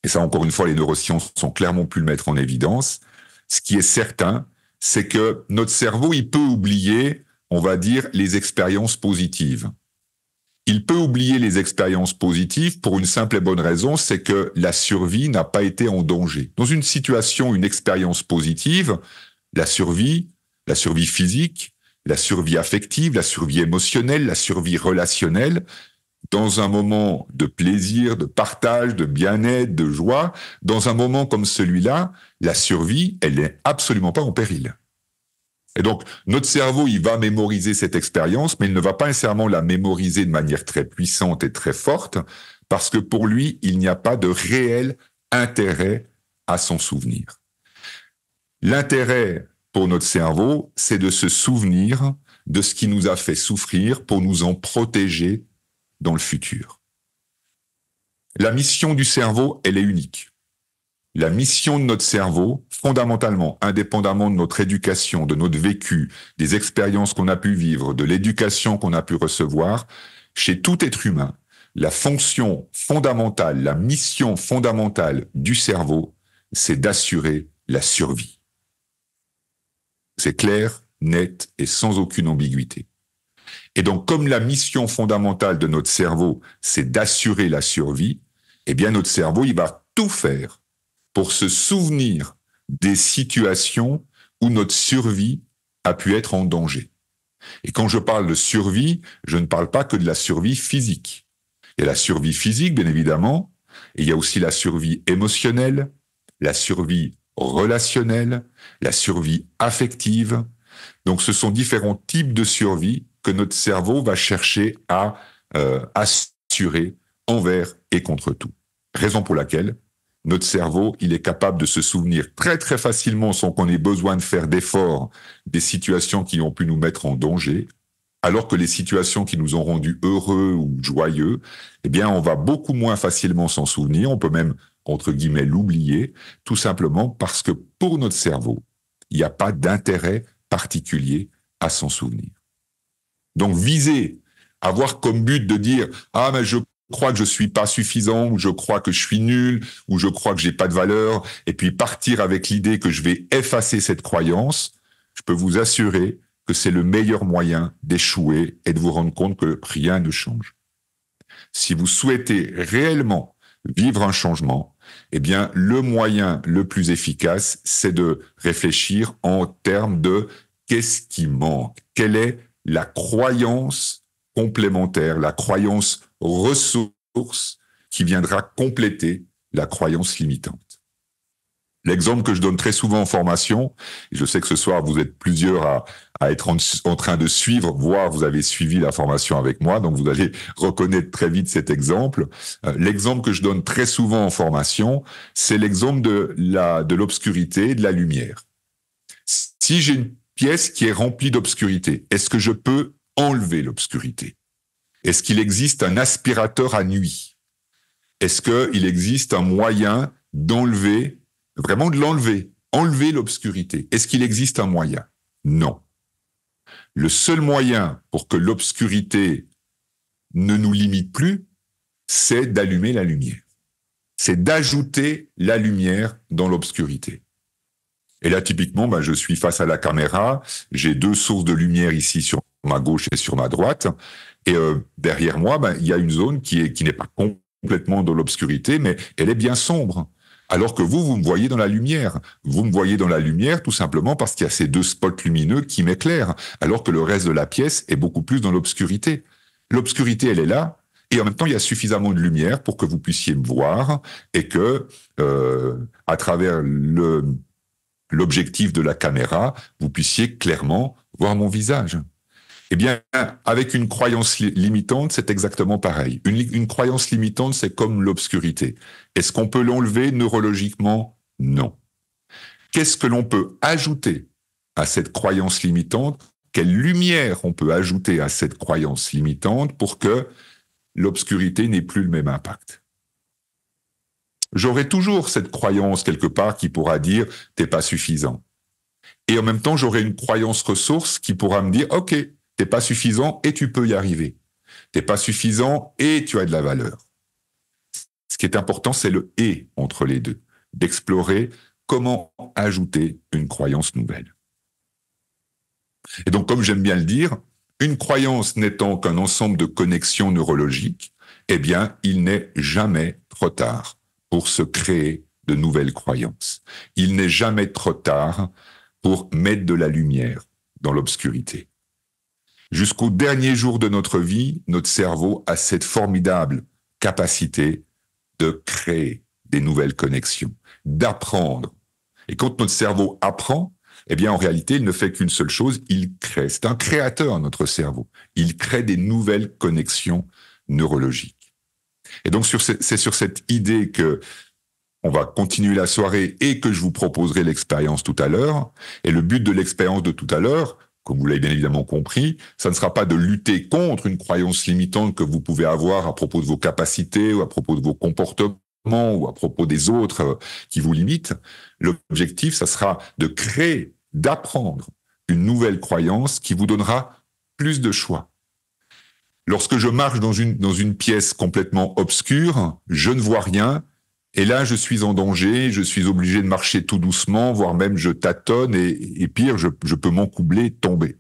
et ça, encore une fois, les neurosciences sont clairement pu le mettre en évidence. Ce qui est certain, c'est que notre cerveau, il peut oublier, on va dire, les expériences positives. Il peut oublier les expériences positives pour une simple et bonne raison, c'est que la survie n'a pas été en danger. Dans une situation, une expérience positive, la survie physique, la survie affective, la survie émotionnelle, la survie relationnelle, dans un moment de plaisir, de partage, de bien-être, de joie, dans un moment comme celui-là, la survie, elle n'est absolument pas en péril. Et donc, notre cerveau, il va mémoriser cette expérience, mais il ne va pas nécessairement la mémoriser de manière très puissante et très forte, parce que pour lui, il n'y a pas de réel intérêt à s'en souvenir. L'intérêt pour notre cerveau, c'est de se souvenir de ce qui nous a fait souffrir pour nous en protéger dans le futur. La mission du cerveau, elle est unique. La mission de notre cerveau, fondamentalement, indépendamment de notre éducation, de notre vécu, des expériences qu'on a pu vivre, de l'éducation qu'on a pu recevoir, chez tout être humain, la fonction fondamentale, la mission fondamentale du cerveau, c'est d'assurer la survie. C'est clair, net et sans aucune ambiguïté. Et donc, comme la mission fondamentale de notre cerveau, c'est d'assurer la survie, eh bien, notre cerveau, il va tout faire pour se souvenir des situations où notre survie a pu être en danger. Et quand je parle de survie, je ne parle pas que de la survie physique. Il y a la survie physique, bien évidemment, et il y a aussi la survie émotionnelle, la survie relationnelle, la survie affective. Donc, ce sont différents types de survie que notre cerveau va chercher à assurer envers et contre tout. Raison pour laquelle notre cerveau, il est capable de se souvenir très très facilement sans qu'on ait besoin de faire d'efforts des situations qui ont pu nous mettre en danger, alors que les situations qui nous ont rendus heureux ou joyeux, eh bien, on va beaucoup moins facilement s'en souvenir, on peut même, entre guillemets, l'oublier, tout simplement parce que pour notre cerveau, il n'y a pas d'intérêt particulier à s'en souvenir. Donc, viser, avoir comme but de dire « Ah, mais je crois que je suis pas suffisant, ou je crois que je suis nul, ou je crois que j'ai pas de valeur », et puis partir avec l'idée que je vais effacer cette croyance, je peux vous assurer que c'est le meilleur moyen d'échouer et de vous rendre compte que rien ne change. Si vous souhaitez réellement vivre un changement, eh bien, le moyen le plus efficace, c'est de réfléchir en termes de qu'est-ce qui manque, quelle est la croyance complémentaire, la croyance ressource qui viendra compléter la croyance limitante. L'exemple que je donne très souvent en formation, et je sais que ce soir vous êtes plusieurs à être en train de suivre, voire vous avez suivi la formation avec moi, donc vous allez reconnaître très vite cet exemple. L'exemple que je donne très souvent en formation, c'est l'exemple de l'obscurité, de la lumière. Si j'ai une pièce qui est remplie d'obscurité, est-ce que je peux enlever l'obscurité? Est-ce qu'il existe un aspirateur à nuit? Est-ce qu'il existe un moyen d'enlever, vraiment de l'enlever, enlever l'obscurité? Est-ce qu'il existe un moyen? Non. Le seul moyen pour que l'obscurité ne nous limite plus, c'est d'allumer la lumière. C'est d'ajouter la lumière dans l'obscurité. Et là, typiquement, je suis face à la caméra, j'ai deux sources de lumière ici sur ma gauche et sur ma droite, et derrière moi, il y a une zone qui n'est pas complètement dans l'obscurité, mais elle est bien sombre. Alors que vous me voyez dans la lumière. Vous me voyez dans la lumière tout simplement parce qu'il y a ces deux spots lumineux qui m'éclairent, alors que le reste de la pièce est beaucoup plus dans l'obscurité. L'obscurité, elle est là, et en même temps, il y a suffisamment de lumière pour que vous puissiez me voir, et que, à travers l'objectif de la caméra, vous puissiez clairement voir mon visage. Eh bien, avec une croyance limitante, c'est exactement pareil. Une croyance limitante, c'est comme l'obscurité. Est-ce qu'on peut l'enlever neurologiquement? Non. Qu'est-ce que l'on peut ajouter à cette croyance limitante? Quelle lumière on peut ajouter à cette croyance limitante pour que l'obscurité n'ait plus le même impact? J'aurai toujours cette croyance quelque part qui pourra dire « t'es pas suffisant ». Et en même temps, j'aurai une croyance ressource qui pourra me dire « ok, t'es pas suffisant et tu peux y arriver. T'es pas suffisant et tu as de la valeur. » Ce qui est important, c'est le « et » entre les deux, d'explorer comment ajouter une croyance nouvelle. Et donc, comme j'aime bien le dire, une croyance n'étant qu'un ensemble de connexions neurologiques, eh bien, il n'est jamais trop tard pour se créer de nouvelles croyances. Il n'est jamais trop tard pour mettre de la lumière dans l'obscurité. Jusqu'au dernier jour de notre vie, notre cerveau a cette formidable capacité de créer des nouvelles connexions, d'apprendre. Et quand notre cerveau apprend, eh bien, en réalité, il ne fait qu'une seule chose, il crée. C'est un créateur, notre cerveau. Il crée des nouvelles connexions neurologiques. Et donc, c'est sur cette idée que on va continuer la soirée et que je vous proposerai l'expérience tout à l'heure. Et le but de l'expérience de tout à l'heure, comme vous l'avez bien évidemment compris, ça ne sera pas de lutter contre une croyance limitante que vous pouvez avoir à propos de vos capacités ou à propos de vos comportements ou à propos des autres qui vous limitent. L'objectif, ça sera de créer, d'apprendre une nouvelle croyance qui vous donnera plus de choix. Lorsque je marche dans une pièce complètement obscure, je ne vois rien, et là, je suis en danger, je suis obligé de marcher tout doucement, voire même je tâtonne, et pire, je peux m'encoubler, tomber.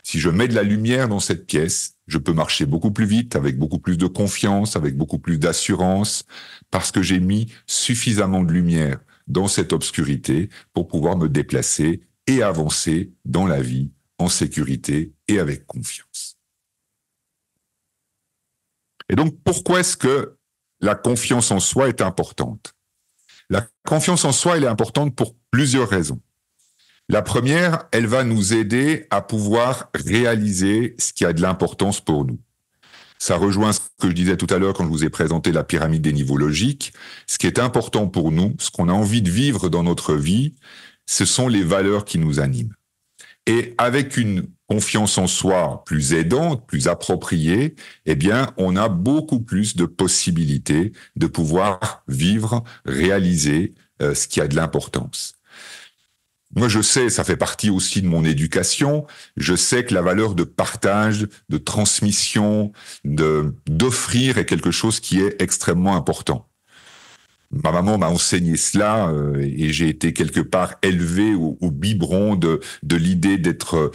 Si je mets de la lumière dans cette pièce, je peux marcher beaucoup plus vite, avec beaucoup plus de confiance, avec beaucoup plus d'assurance, parce que j'ai mis suffisamment de lumière dans cette obscurité pour pouvoir me déplacer et avancer dans la vie en sécurité et avec confiance. Et donc, pourquoi est-ce que la confiance en soi est importante? La confiance en soi, elle est importante pour plusieurs raisons. La première, elle va nous aider à pouvoir réaliser ce qui a de l'importance pour nous. Ça rejoint ce que je disais tout à l'heure quand je vous ai présenté la pyramide des niveaux logiques. Ce qui est important pour nous, ce qu'on a envie de vivre dans notre vie, ce sont les valeurs qui nous animent. Et avec une confiance en soi plus aidante, plus appropriée, eh bien, on a beaucoup plus de possibilités de pouvoir vivre, réaliser ce qui a de l'importance. Moi, je sais, ça fait partie aussi de mon éducation, je sais que la valeur de partage, de transmission, d'offrir est quelque chose qui est extrêmement important. Ma maman m'a enseigné cela et j'ai été quelque part élevé au biberon de l'idée d'être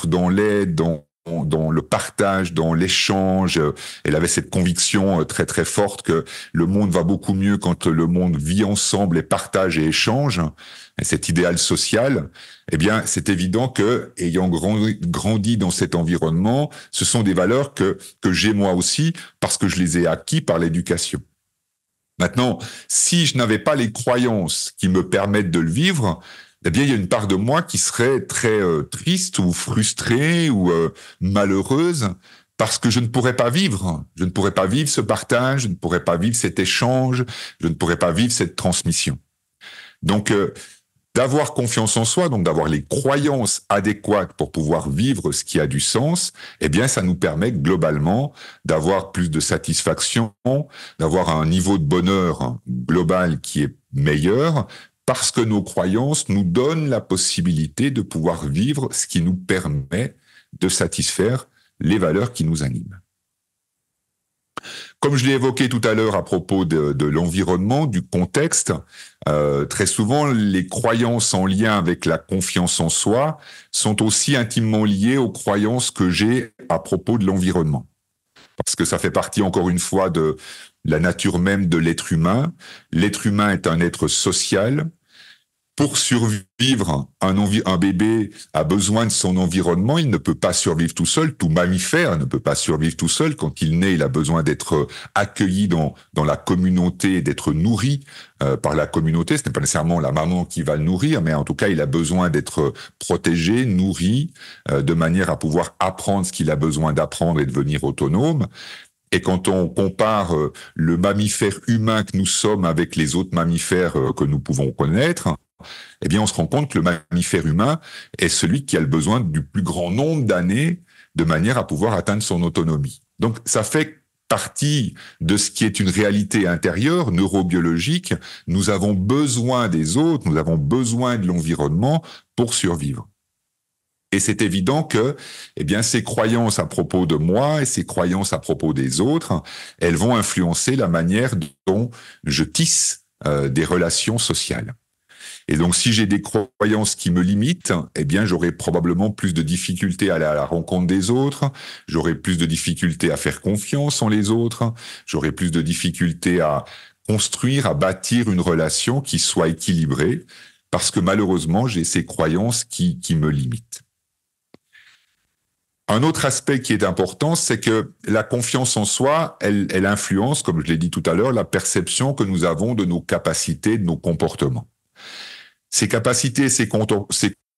dans l'aide, dans le partage, dans l'échange. Elle avait cette conviction très très forte que le monde va beaucoup mieux quand le monde vit ensemble et partage et échange. Et cet idéal social, eh bien, c'est évident que, ayant grandi dans cet environnement, ce sont des valeurs que j'ai moi aussi parce que je les ai acquis par l'éducation. Maintenant, si je n'avais pas les croyances qui me permettent de le vivre, eh bien, il y a une part de moi qui serait très triste ou frustrée ou malheureuse parce que je ne pourrais pas vivre. Je ne pourrais pas vivre ce partage, je ne pourrais pas vivre cet échange, je ne pourrais pas vivre cette transmission. Donc, d'avoir confiance en soi, donc d'avoir les croyances adéquates pour pouvoir vivre ce qui a du sens, eh bien, ça nous permet globalement d'avoir plus de satisfaction, d'avoir un niveau de bonheur global qui est meilleur, parce que nos croyances nous donnent la possibilité de pouvoir vivre ce qui nous permet de satisfaire les valeurs qui nous animent. Comme je l'ai évoqué tout à l'heure à propos de l'environnement, du contexte, très souvent les croyances en lien avec la confiance en soi sont aussi intimement liées aux croyances que j'ai à propos de l'environnement. Parce que ça fait partie encore une fois de la nature même de l'être humain. L'être humain est un être social. Pour survivre, un bébé a besoin de son environnement, il ne peut pas survivre tout seul, tout mammifère ne peut pas survivre tout seul. Quand il naît, il a besoin d'être accueilli dans la communauté, d'être nourri par la communauté. Ce n'est pas nécessairement la maman qui va le nourrir, mais en tout cas, il a besoin d'être protégé, nourri, de manière à pouvoir apprendre ce qu'il a besoin d'apprendre et devenir autonome. Et quand on compare le mammifère humain que nous sommes avec les autres mammifères que nous pouvons connaître, eh bien, on se rend compte que le mammifère humain est celui qui a le besoin du plus grand nombre d'années de manière à pouvoir atteindre son autonomie. Donc, ça fait partie de ce qui est une réalité intérieure, neurobiologique. Nous avons besoin des autres, nous avons besoin de l'environnement pour survivre. Et c'est évident que, eh bien, ces croyances à propos de moi et ces croyances à propos des autres, elles vont influencer la manière dont je tisse des relations sociales. Et donc, si j'ai des croyances qui me limitent, eh bien, j'aurai probablement plus de difficultés à aller à la rencontre des autres, j'aurai plus de difficultés à faire confiance en les autres, j'aurai plus de difficultés à construire, à bâtir une relation qui soit équilibrée, parce que malheureusement, j'ai ces croyances qui me limitent. Un autre aspect qui est important, c'est que la confiance en soi, elle influence, comme je l'ai dit tout à l'heure, la perception que nous avons de nos capacités, de nos comportements. Ces capacités, ces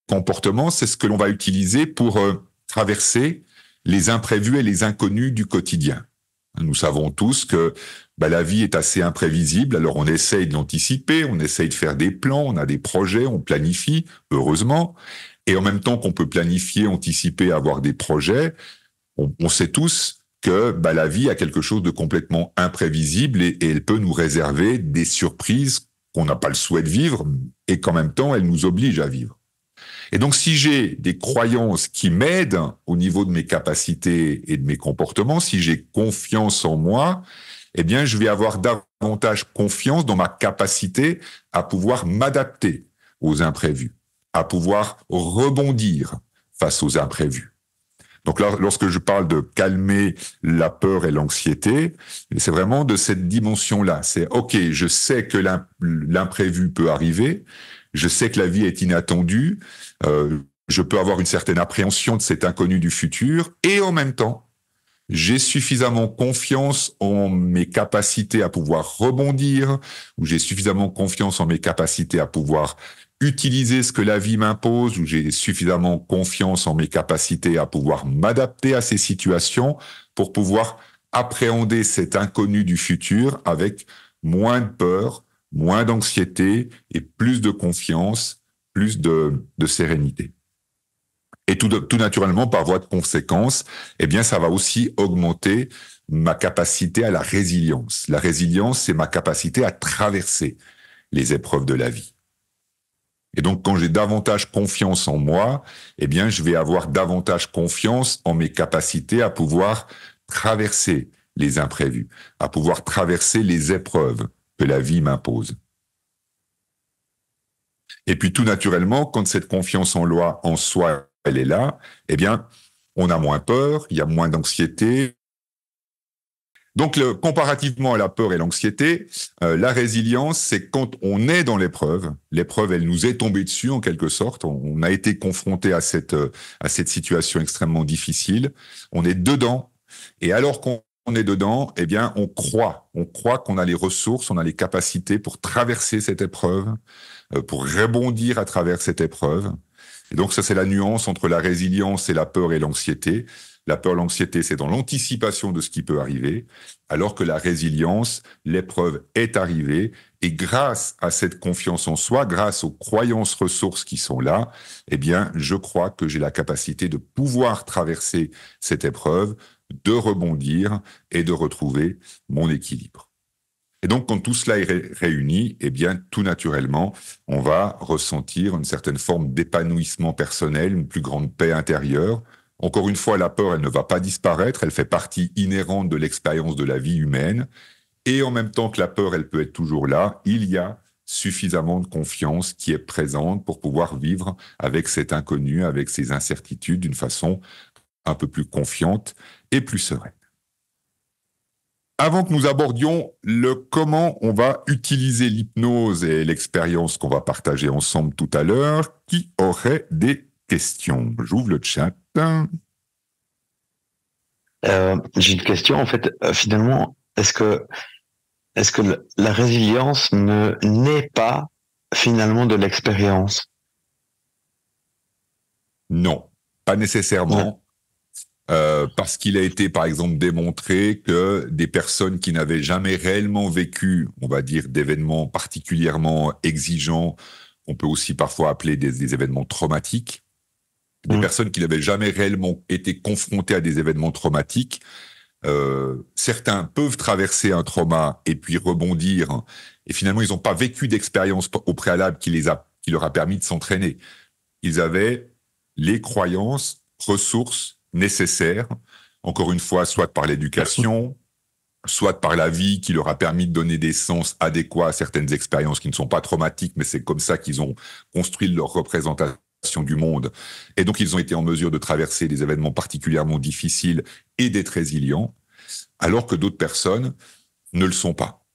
comportements, c'est ce que l'on va utiliser pour traverser les imprévus et les inconnus du quotidien. Nous savons tous que la vie est assez imprévisible, alors on essaye de l'anticiper, on essaye de faire des plans, on a des projets, on planifie, heureusement. Et en même temps qu'on peut planifier, anticiper, avoir des projets, on sait tous que la vie a quelque chose de complètement imprévisible et elle peut nous réserver des surprises qu'on n'a pas le souhait de vivre et qu'en même temps, elle nous oblige à vivre. Et donc, si j'ai des croyances qui m'aident au niveau de mes capacités et de mes comportements, si j'ai confiance en moi, eh bien, je vais avoir davantage confiance dans ma capacité à pouvoir m'adapter aux imprévus, à pouvoir rebondir face aux imprévus. Donc là, lorsque je parle de calmer la peur et l'anxiété, c'est vraiment de cette dimension-là. C'est OK, je sais que l'imprévu peut arriver, je sais que la vie est inattendue, je peux avoir une certaine appréhension de cet inconnu du futur, et en même temps, j'ai suffisamment confiance en mes capacités à pouvoir rebondir, ou j'ai suffisamment confiance en mes capacités à pouvoir utiliser ce que la vie m'impose, ou j'ai suffisamment confiance en mes capacités à pouvoir m'adapter à ces situations pour pouvoir appréhender cet inconnu du futur avec moins de peur, moins d'anxiété et plus de confiance, plus de sérénité. Et tout naturellement, par voie de conséquence, eh bien, ça va aussi augmenter ma capacité à la résilience. La résilience, c'est ma capacité à traverser les épreuves de la vie. Et donc, quand j'ai davantage confiance en moi, eh bien, je vais avoir davantage confiance en mes capacités à pouvoir traverser les imprévus, à pouvoir traverser les épreuves que la vie m'impose. Et puis, tout naturellement, quand cette confiance en soi, elle est là, eh bien, on a moins peur, il y a moins d'anxiété. Donc, comparativement à la peur et l'anxiété, la résilience, c'est quand on est dans l'épreuve. L'épreuve, elle nous est tombée dessus en quelque sorte. On a été confronté à cette situation extrêmement difficile. On est dedans. Et alors qu'on est dedans, eh bien, on croit qu'on a les ressources, on a les capacités pour traverser cette épreuve, pour rebondir à travers cette épreuve. Et donc, ça, c'est la nuance entre la résilience et la peur et l'anxiété. La peur, l'anxiété, c'est dans l'anticipation de ce qui peut arriver, alors que la résilience, l'épreuve est arrivée, et grâce à cette confiance en soi, grâce aux croyances ressources qui sont là, eh bien, je crois que j'ai la capacité de pouvoir traverser cette épreuve, de rebondir et de retrouver mon équilibre. Et donc, quand tout cela est réuni, eh bien, tout naturellement, on va ressentir une certaine forme d'épanouissement personnel, une plus grande paix intérieure. Encore une fois, la peur, elle ne va pas disparaître, elle fait partie inhérente de l'expérience de la vie humaine. Et en même temps que la peur, elle peut être toujours là, il y a suffisamment de confiance qui est présente pour pouvoir vivre avec cet inconnu, avec ces incertitudes d'une façon un peu plus confiante et plus sereine. Avant que nous abordions le comment on va utiliser l'hypnose et l'expérience qu'on va partager ensemble tout à l'heure, qui aurait des questions? J'ouvre le chat. J'ai une question, en fait, finalement, est-ce que la résilience ne naît pas finalement de l'expérience? Non, pas nécessairement. Ouais. Parce qu'il a été, par exemple, démontré que des personnes qui n'avaient jamais réellement vécu, on va dire, d'événements particulièrement exigeants, on peut aussi parfois appeler des événements traumatiques, des personnes qui n'avaient jamais réellement été confrontées à des événements traumatiques, certains peuvent traverser un trauma et puis rebondir, et finalement, ils n'ont pas vécu d'expérience au préalable qui leur a permis de s'entraîner. Ils avaient les croyances, ressources nécessaires, encore une fois, soit par l'éducation, soit par la vie qui leur a permis de donner des sens adéquats à certaines expériences qui ne sont pas traumatiques, mais c'est comme ça qu'ils ont construit leur représentation du monde. Et donc, ils ont été en mesure de traverser des événements particulièrement difficiles et d'être résilients, alors que d'autres personnes ne le sont pas.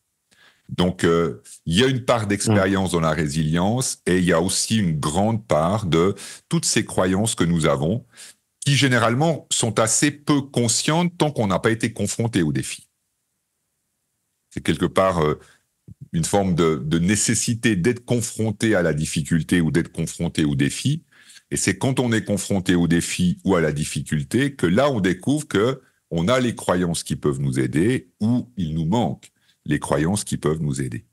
Donc, il y a une part d'expérience dans la résilience et il y a aussi une grande part de toutes ces croyances que nous avons qui généralement sont assez peu conscientes tant qu'on n'a pas été confronté au défi. C'est quelque part une forme de nécessité d'être confronté à la difficulté ou d'être confronté au défi. Et c'est quand on est confronté au défi ou à la difficulté que là, on découvre qu'on a les croyances qui peuvent nous aider ou il nous manque les croyances qui peuvent nous aider.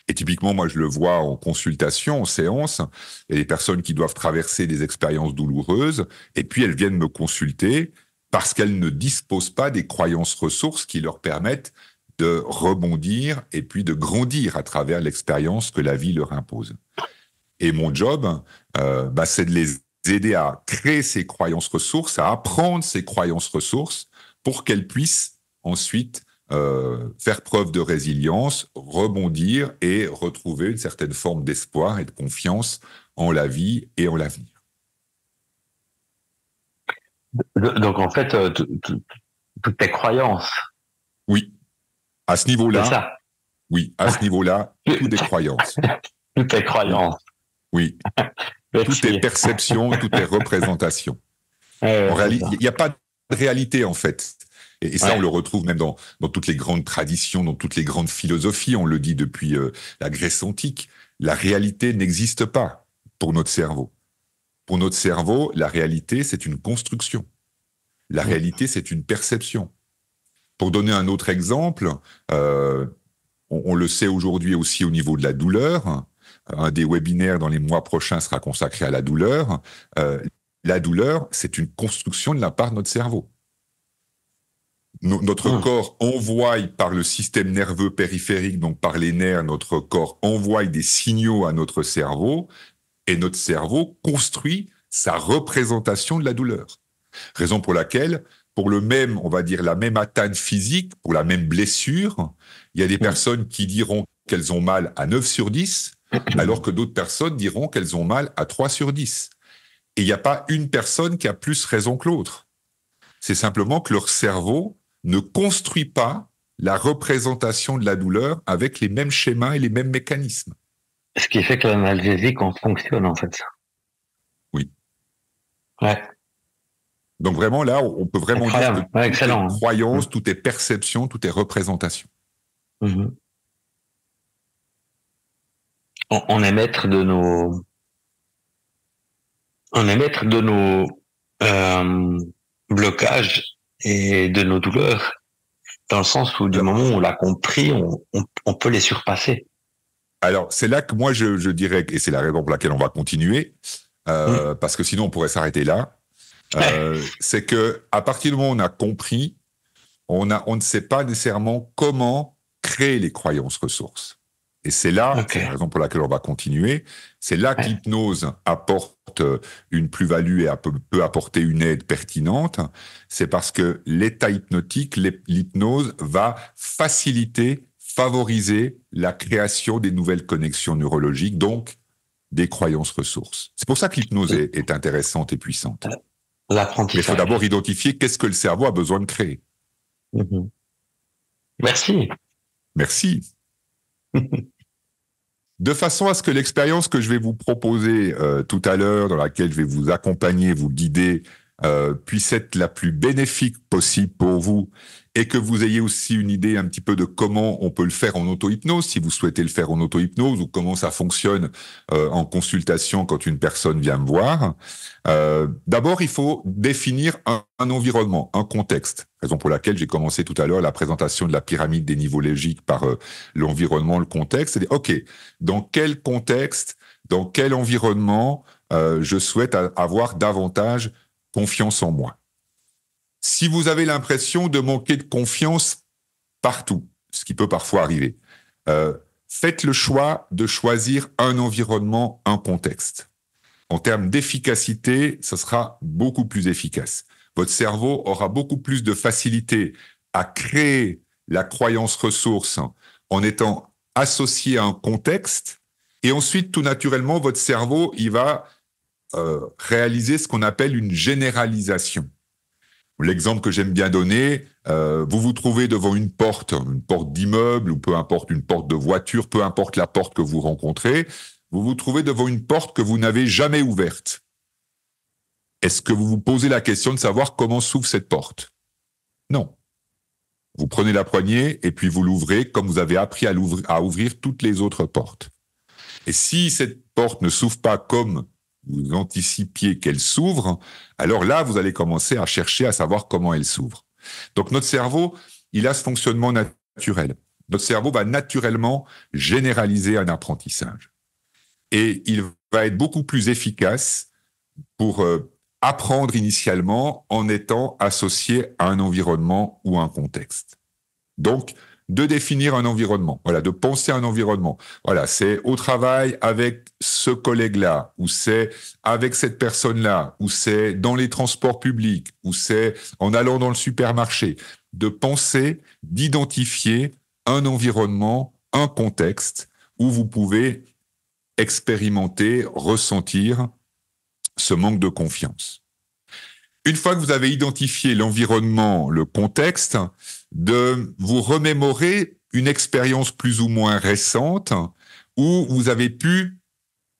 Et typiquement, moi, je le vois en consultation, en séance, il y a des personnes qui doivent traverser des expériences douloureuses, et puis elles viennent me consulter parce qu'elles ne disposent pas des croyances ressources qui leur permettent de rebondir et puis de grandir à travers l'expérience que la vie leur impose. Et mon job, c'est de les aider à créer ces croyances ressources, à apprendre ces croyances ressources pour qu'elles puissent ensuite faire preuve de résilience, rebondir et retrouver une certaine forme d'espoir et de confiance en la vie et en l'avenir. Donc en fait, toutes tes croyances. Oui, à ce niveau-là. C'est ça. Oui, à ce niveau-là, tout est croyance. Toutes tes croyances. Oui. Tout est perception, tout est représentation. En réalité, il n'y a pas de réalité, en fait. Et ça, on le retrouve même dans toutes les grandes traditions, dans toutes les grandes philosophies. On le dit depuis la Grèce antique. La réalité n'existe pas pour notre cerveau. Pour notre cerveau, la réalité, c'est une construction. La réalité, c'est une perception. Pour donner un autre exemple, on le sait aujourd'hui aussi au niveau de la douleur. Un des webinaires dans les mois prochains sera consacré à la douleur. La douleur, c'est une construction de la part de notre cerveau. Notre corps envoie par le système nerveux périphérique, donc par les nerfs, notre corps envoie des signaux à notre cerveau et notre cerveau construit sa représentation de la douleur. Raison pour laquelle, pour le même, on va dire, la même atteinte physique, pour la même blessure, il y a des personnes qui diront qu'elles ont mal à 9 sur 10, alors que d'autres personnes diront qu'elles ont mal à 3 sur 10. Et il n'y a pas une personne qui a plus raison que l'autre. C'est simplement que leur cerveau ne construit pas la représentation de la douleur avec les mêmes schémas et les mêmes mécanismes. Ce qui fait que l'analgésique, on fonctionne, en fait. Oui. Ouais. Donc vraiment, là, on peut vraiment dire que tout excellent, est croyance, tout est perception, tout est représentation. Mm-hmm. On est maître de nos... On est maître de nos blocages et de nos douleurs, dans le sens où du moment où on l'a compris, on peut les surpasser. Alors, c'est là que moi, je dirais, et c'est la raison pour laquelle on va continuer, parce que sinon on pourrait s'arrêter là, c'est que à partir du moment où on a compris, on ne sait pas nécessairement comment créer les croyances ressources. Et c'est là, c'est la raison pour laquelle on va continuer, c'est là que l'hypnose apporte une plus-value et peut apporter une aide pertinente. C'est parce que l'état hypnotique, l'hypnose va favoriser la création des nouvelles connexions neurologiques, donc des croyances ressources. C'est pour ça que l'hypnose est intéressante et puissante. L'apprentissage. Mais il faut d'abord identifier qu'est-ce que le cerveau a besoin de créer. Merci. Merci. De façon à ce que l'expérience que je vais vous proposer tout à l'heure, dans laquelle je vais vous accompagner, vous guider, puisse être la plus bénéfique possible pour vous et que vous ayez aussi une idée un petit peu de comment on peut le faire en auto-hypnose, si vous souhaitez le faire en auto-hypnose ou comment ça fonctionne en consultation quand une personne vient me voir. D'abord, il faut définir un environnement, un contexte. Raison pour laquelle j'ai commencé tout à l'heure la présentation de la pyramide des niveaux logiques par l'environnement, le contexte. C'est OK, dans quel contexte, dans quel environnement je souhaite avoir davantage confiance en moi. Si vous avez l'impression de manquer de confiance partout, ce qui peut parfois arriver, faites le choix de choisir un environnement, un contexte. En termes d'efficacité, ce sera beaucoup plus efficace. Votre cerveau aura beaucoup plus de facilité à créer la croyance ressource en étant associé à un contexte. Et ensuite, tout naturellement, votre cerveau, il va réaliser ce qu'on appelle une généralisation. L'exemple que j'aime bien donner, vous vous trouvez devant une porte d'immeuble ou peu importe une porte de voiture, peu importe la porte que vous rencontrez, vous vous trouvez devant une porte que vous n'avez jamais ouverte. Est-ce que vous vous posez la question de savoir comment s'ouvre cette porte? Non. Vous prenez la poignée et puis vous l'ouvrez comme vous avez appris à ouvrir toutes les autres portes. Et si cette porte ne s'ouvre pas comme vous anticipiez qu'elle s'ouvre, alors là, vous allez commencer à chercher à savoir comment elle s'ouvre. Donc notre cerveau, il a ce fonctionnement naturel. notre cerveau va naturellement généraliser un apprentissage. Et il va être beaucoup plus efficace pour apprendre initialement en étant associé à un environnement ou un contexte. Donc, de définir un environnement, voilà, de penser un environnement. Voilà, c'est au travail avec ce collègue-là, ou c'est avec cette personne-là, ou c'est dans les transports publics, ou c'est en allant dans le supermarché. De penser, d'identifier un environnement, un contexte où vous pouvez expérimenter, ressentir ce manque de confiance. Une fois que vous avez identifié l'environnement, le contexte, de vous remémorer une expérience plus ou moins récente où vous avez pu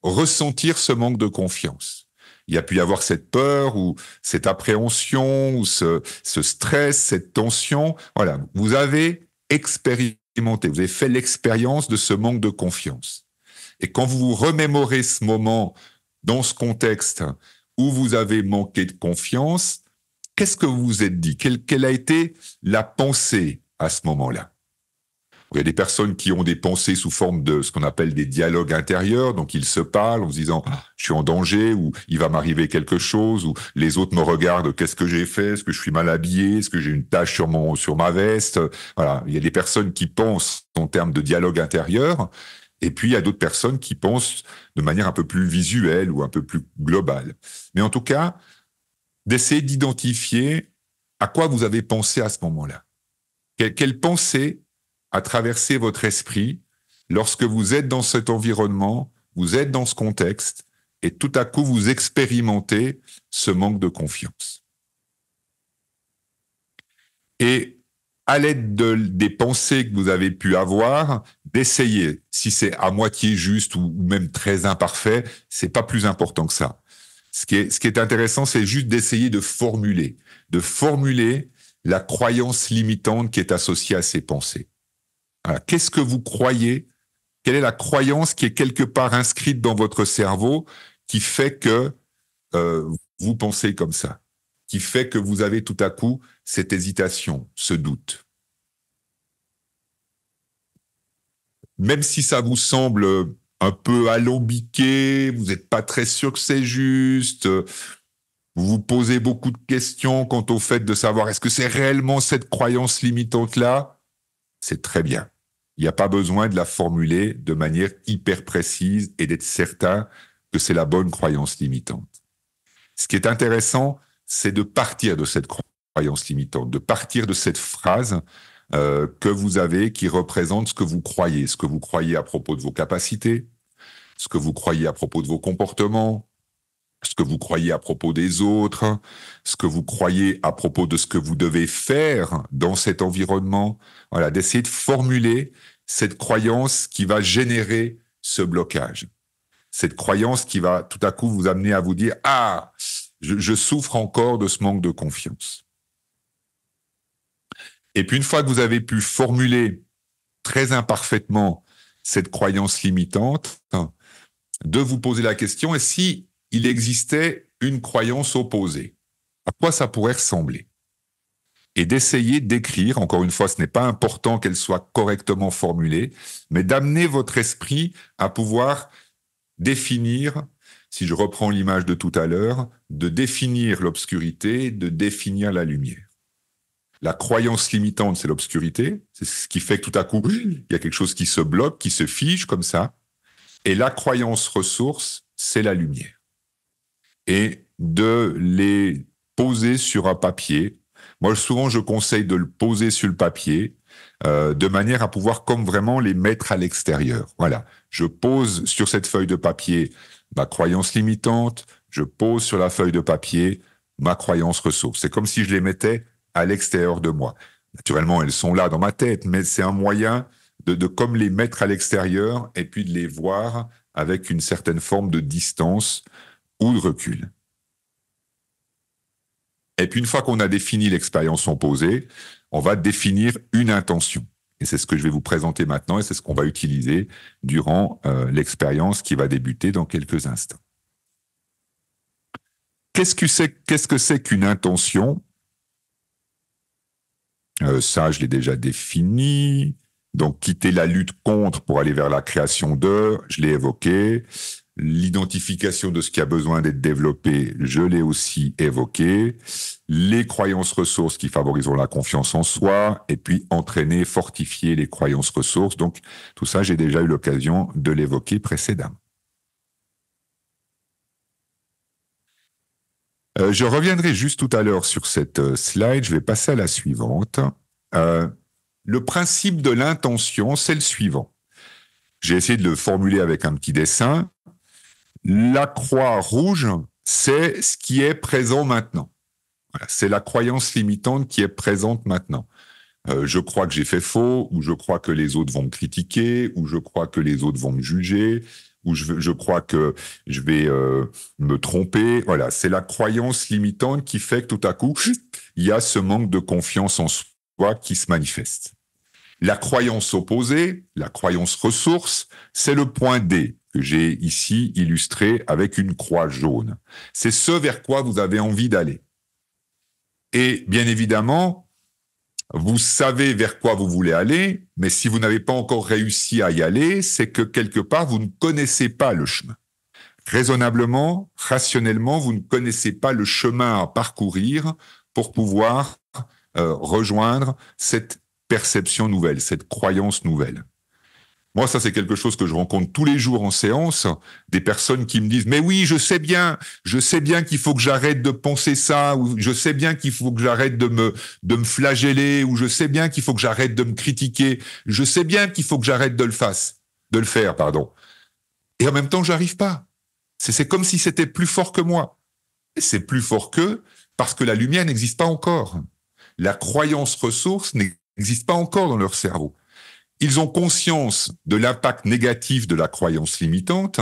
ressentir ce manque de confiance. Il y a pu y avoir cette peur ou cette appréhension ou ce stress, cette tension. Voilà, vous avez expérimenté, vous avez fait l'expérience de ce manque de confiance. Et quand vous vous remémorez ce moment dans ce contexte où vous avez manqué de confiance, qu'est-ce que vous vous êtes dit? Quelle a été la pensée à ce moment-là? Il y a des personnes qui ont des pensées sous forme de ce qu'on appelle des dialogues intérieurs, donc ils se parlent en se disant « je suis en danger » ou « il va m'arriver quelque chose » ou « les autres me regardent, qu'est-ce que j'ai fait? Est-ce que je suis mal habillé? Est-ce que j'ai une tache sur ma veste ?» Voilà, il y a des personnes qui pensent en termes de dialogue intérieur, et puis il y a d'autres personnes qui pensent de manière un peu plus visuelle ou un peu plus globale. Mais en tout cas, d'essayer d'identifier à quoi vous avez pensé à ce moment-là. Quelle pensée a traversé votre esprit lorsque vous êtes dans cet environnement, vous êtes dans ce contexte, et tout à coup vous expérimentez ce manque de confiance. Et à l'aide des pensées que vous avez pu avoir, d'essayer, si c'est à moitié juste ou même très imparfait, c'est pas plus important que ça. Ce qui est intéressant, c'est juste d'essayer de formuler la croyance limitante qui est associée à ces pensées. Voilà. Qu'est-ce que vous croyez? Quelle est la croyance qui est quelque part inscrite dans votre cerveau qui fait que vous pensez comme ça, qui fait que vous avez tout à coup cette hésitation, ce doute? Même si ça vous semble un peu alambiqué, vous n'êtes pas très sûr que c'est juste, vous vous posez beaucoup de questions quant au fait de savoir est-ce que c'est réellement cette croyance limitante-là, c'est très bien. Il n'y a pas besoin de la formuler de manière hyper précise et d'être certain que c'est la bonne croyance limitante. Ce qui est intéressant, c'est de partir de cette croyance limitante, de partir de cette phrase que vous avez qui représente ce que vous croyez à propos de vos capacités, ce que vous croyez à propos de vos comportements, ce que vous croyez à propos des autres, ce que vous croyez à propos de ce que vous devez faire dans cet environnement. Voilà, d'essayer de formuler cette croyance qui va générer ce blocage. Cette croyance qui va tout à coup vous amener à vous dire « Ah, je souffre encore de ce manque de confiance. » Et puis une fois que vous avez pu formuler très imparfaitement cette croyance limitante, de vous poser la question, et si il existait une croyance opposée, à quoi ça pourrait ressembler? Et d'essayer d'écrire, encore une fois, ce n'est pas important qu'elle soit correctement formulée, mais d'amener votre esprit à pouvoir définir, si je reprends l'image de tout à l'heure, de définir l'obscurité, de définir la lumière. La croyance limitante, c'est l'obscurité, c'est ce qui fait que tout à coup, il y a quelque chose qui se bloque, qui se fige comme ça, et la croyance ressource, c'est la lumière. Et de les poser sur un papier. Moi, souvent, je conseille de le poser sur le papier de manière à pouvoir comme vraiment les mettre à l'extérieur. Voilà, je pose sur cette feuille de papier ma croyance limitante, je pose sur la feuille de papier ma croyance ressource. C'est comme si je les mettais à l'extérieur de moi. Naturellement, elles sont là dans ma tête, mais c'est un moyen de comme les mettre à l'extérieur et puis de les voir avec une certaine forme de distance ou de recul. Et puis une fois qu'on a défini l'expérience posée, on va définir une intention. Et c'est ce que je vais vous présenter maintenant et c'est ce qu'on va utiliser durant l'expérience qui va débuter dans quelques instants. Qu'est-ce que c'est qu'une intention? Ça, je l'ai déjà défini. Donc, quitter la lutte contre pour aller vers la création de, je l'ai évoqué. L'identification de ce qui a besoin d'être développé, je l'ai aussi évoqué. Les croyances ressources qui favoriseront la confiance en soi, et puis entraîner, fortifier les croyances ressources. Donc, tout ça, j'ai déjà eu l'occasion de l'évoquer précédemment. Je reviendrai juste tout à l'heure sur cette slide. Je vais passer à la suivante. Le principe de l'intention, c'est le suivant. J'ai essayé de le formuler avec un petit dessin. La croix rouge, c'est ce qui est présent maintenant. Voilà, c'est la croyance limitante qui est présente maintenant. Je crois que j'ai fait faux, ou je crois que les autres vont me critiquer, ou je crois que les autres vont me juger, ou je crois que je vais me tromper. Voilà, c'est la croyance limitante qui fait que tout à coup, il y a ce manque de confiance en soi qui se manifeste. La croyance opposée, la croyance ressource, c'est le point D que j'ai ici illustré avec une croix jaune. C'est ce vers quoi vous avez envie d'aller. Et bien évidemment, vous savez vers quoi vous voulez aller, mais si vous n'avez pas encore réussi à y aller, c'est que quelque part, vous ne connaissez pas le chemin. Raisonnablement, rationnellement, vous ne connaissez pas le chemin à parcourir pour pouvoir rejoindre cette perception nouvelle, cette croyance nouvelle. Moi, ça, c'est quelque chose que je rencontre tous les jours en séance, des personnes qui me disent « Mais oui, je sais bien qu'il faut que j'arrête de penser ça, ou je sais bien qu'il faut que j'arrête de me flageller, ou je sais bien qu'il faut que j'arrête de me critiquer, je sais bien qu'il faut que j'arrête de le faire. Et en même temps, j'arrive pas. C'est comme si c'était plus fort que moi. Et c'est plus fort qu'eux parce que la lumière n'existe pas encore. La croyance ressource n'existe pas encore dans leur cerveau. Ils ont conscience de l'impact négatif de la croyance limitante,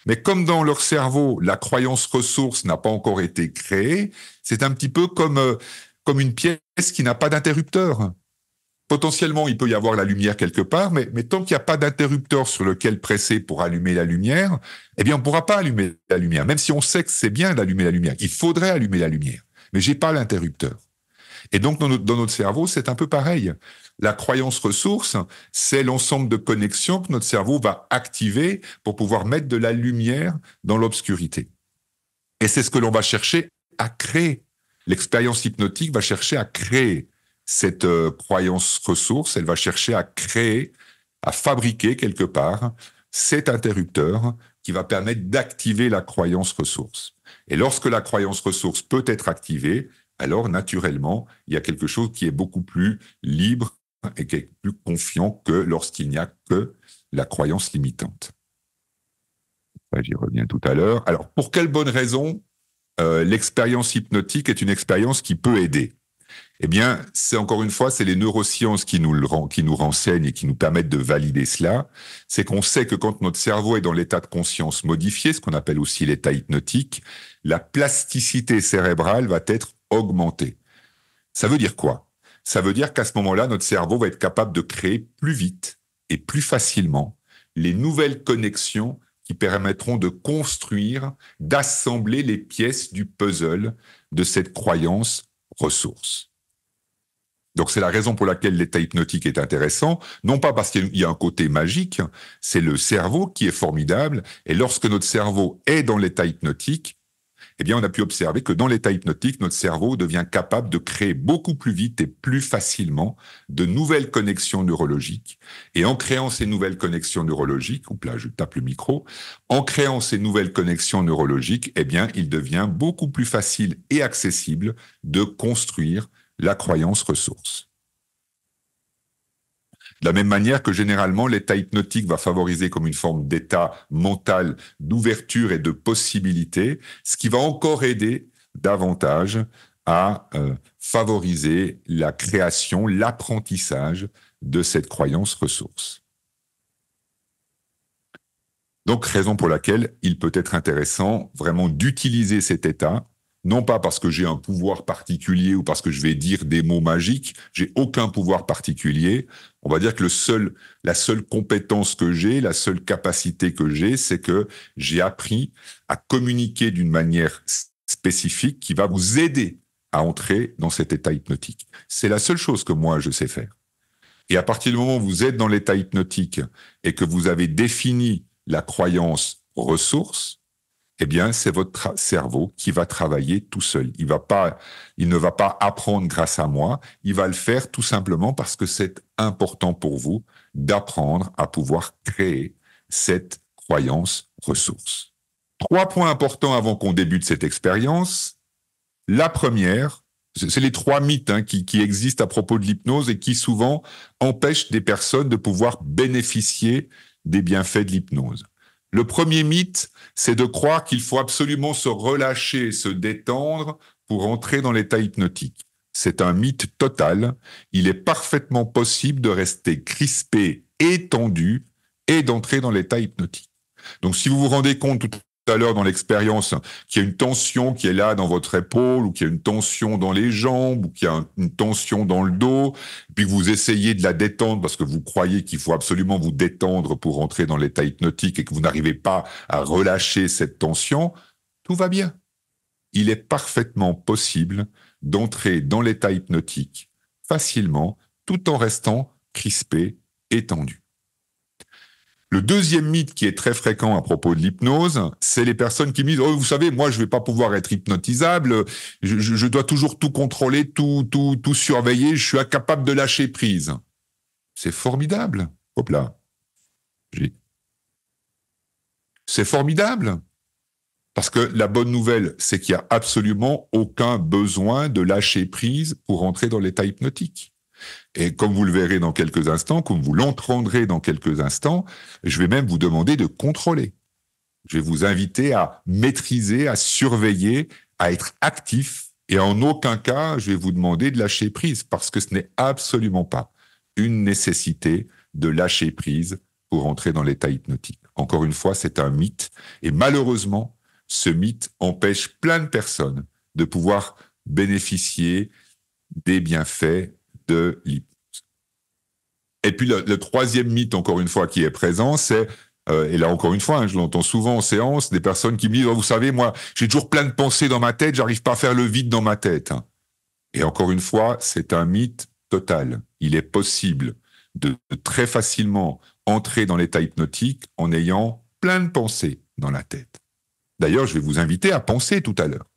mais comme dans leur cerveau, la croyance ressource n'a pas encore été créée, c'est un petit peu comme une pièce qui n'a pas d'interrupteur. Potentiellement, il peut y avoir la lumière quelque part, mais tant qu'il n'y a pas d'interrupteur sur lequel presser pour allumer la lumière, eh bien, on ne pourra pas allumer la lumière, même si on sait que c'est bien d'allumer la lumière. Il faudrait allumer la lumière, mais j'ai pas l'interrupteur. Et donc, dans notre cerveau, c'est un peu pareil. La croyance ressource, c'est l'ensemble de connexions que notre cerveau va activer pour pouvoir mettre de la lumière dans l'obscurité. Et c'est ce que l'on va chercher à créer. L'expérience hypnotique va chercher à créer cette croyance ressource, elle va chercher à créer, à fabriquer quelque part cet interrupteur qui va permettre d'activer la croyance ressource. Et lorsque la croyance ressource peut être activée, alors naturellement, il y a quelque chose qui est beaucoup plus libre et qui est plus confiant que lorsqu'il n'y a que la croyance limitante. J'y reviens tout à l'heure. Alors, pour quelle bonne raison l'expérience hypnotique est une expérience qui peut aider? Eh bien, c'est encore une fois, c'est les neurosciences qui nous renseignent et qui nous permettent de valider cela. C'est qu'on sait que quand notre cerveau est dans l'état de conscience modifié, ce qu'on appelle aussi l'état hypnotique, la plasticité cérébrale va être augmentée. Ça veut dire quoi? Ça veut dire qu'à ce moment-là, notre cerveau va être capable de créer plus vite et plus facilement les nouvelles connexions qui permettront de construire, d'assembler les pièces du puzzle de cette croyance ressource. Donc c'est la raison pour laquelle l'état hypnotique est intéressant, non pas parce qu'il y a un côté magique, c'est le cerveau qui est formidable, et lorsque notre cerveau est dans l'état hypnotique, eh bien on a pu observer que dans l'état hypnotique, notre cerveau devient capable de créer beaucoup plus vite et plus facilement de nouvelles connexions neurologiques. Et en créant ces nouvelles connexions neurologiques, ou là je tape le micro, en créant ces nouvelles connexions neurologiques, eh bien il devient beaucoup plus facile et accessible de construire la croyance ressource. De la même manière que généralement, l'état hypnotique va favoriser comme une forme d'état mental d'ouverture et de possibilité, ce qui va encore aider davantage à favoriser la création, l'apprentissage de cette croyance ressource. Donc, raison pour laquelle il peut être intéressant vraiment d'utiliser cet état, non pas parce que j'ai un pouvoir particulier ou parce que je vais dire des mots magiques, j'ai aucun pouvoir particulier. On va dire que la seule compétence que j'ai, la seule capacité que j'ai, c'est que j'ai appris à communiquer d'une manière spécifique qui va vous aider à entrer dans cet état hypnotique. C'est la seule chose que moi je sais faire. Et à partir du moment où vous êtes dans l'état hypnotique et que vous avez défini la croyance ressource, eh bien, c'est votre cerveau qui va travailler tout seul. Il ne va pas apprendre grâce à moi. Il va le faire tout simplement parce que c'est important pour vous d'apprendre à pouvoir créer cette croyance ressource. 3 points importants avant qu'on débute cette expérience. La première, c'est les 3 mythes qui existent à propos de l'hypnose et qui souvent empêchent des personnes de pouvoir bénéficier des bienfaits de l'hypnose. Le premier mythe, c'est de croire qu'il faut absolument se relâcher, se détendre pour entrer dans l'état hypnotique. C'est un mythe total. Il est parfaitement possible de rester crispé et tendu et d'entrer dans l'état hypnotique. Donc, si vous vous rendez compte tout à l'heure dans l'expérience qu'il y a une tension qui est là dans votre épaule, ou qu'il y a une tension dans les jambes, ou qu'il y a une tension dans le dos, puis que vous essayez de la détendre parce que vous croyez qu'il faut absolument vous détendre pour entrer dans l'état hypnotique et que vous n'arrivez pas à relâcher cette tension, tout va bien. Il est parfaitement possible d'entrer dans l'état hypnotique facilement tout en restant crispé et tendu. Le deuxième mythe qui est très fréquent à propos de l'hypnose, c'est les personnes qui me disent « Oh, vous savez, moi, je vais pas pouvoir être hypnotisable, je dois toujours tout contrôler, tout surveiller, je suis incapable de lâcher prise. » C'est formidable. Hop là. C'est formidable. Parce que la bonne nouvelle, c'est qu'il n'y a absolument aucun besoin de lâcher prise pour entrer dans l'état hypnotique. Et comme vous le verrez dans quelques instants, comme vous l'entendrez dans quelques instants, je vais même vous demander de contrôler. Je vais vous inviter à maîtriser, à surveiller, à être actif. Et en aucun cas, je vais vous demander de lâcher prise, parce que ce n'est absolument pas une nécessité de lâcher prise pour entrer dans l'état hypnotique. Encore une fois, c'est un mythe. Et malheureusement, ce mythe empêche plein de personnes de pouvoir bénéficier des bienfaits de l'hypnose. Et puis le troisième mythe, encore une fois, qui est présent, c'est, et là encore une fois, je l'entends souvent en séance, des personnes qui me disent « Oh, vous savez, moi, j'ai toujours plein de pensées dans ma tête, j'arrive pas à faire le vide dans ma tête. » Et encore une fois, c'est un mythe total. Il est possible de très facilement entrer dans l'état hypnotique en ayant plein de pensées dans la tête. D'ailleurs, je vais vous inviter à penser tout à l'heure,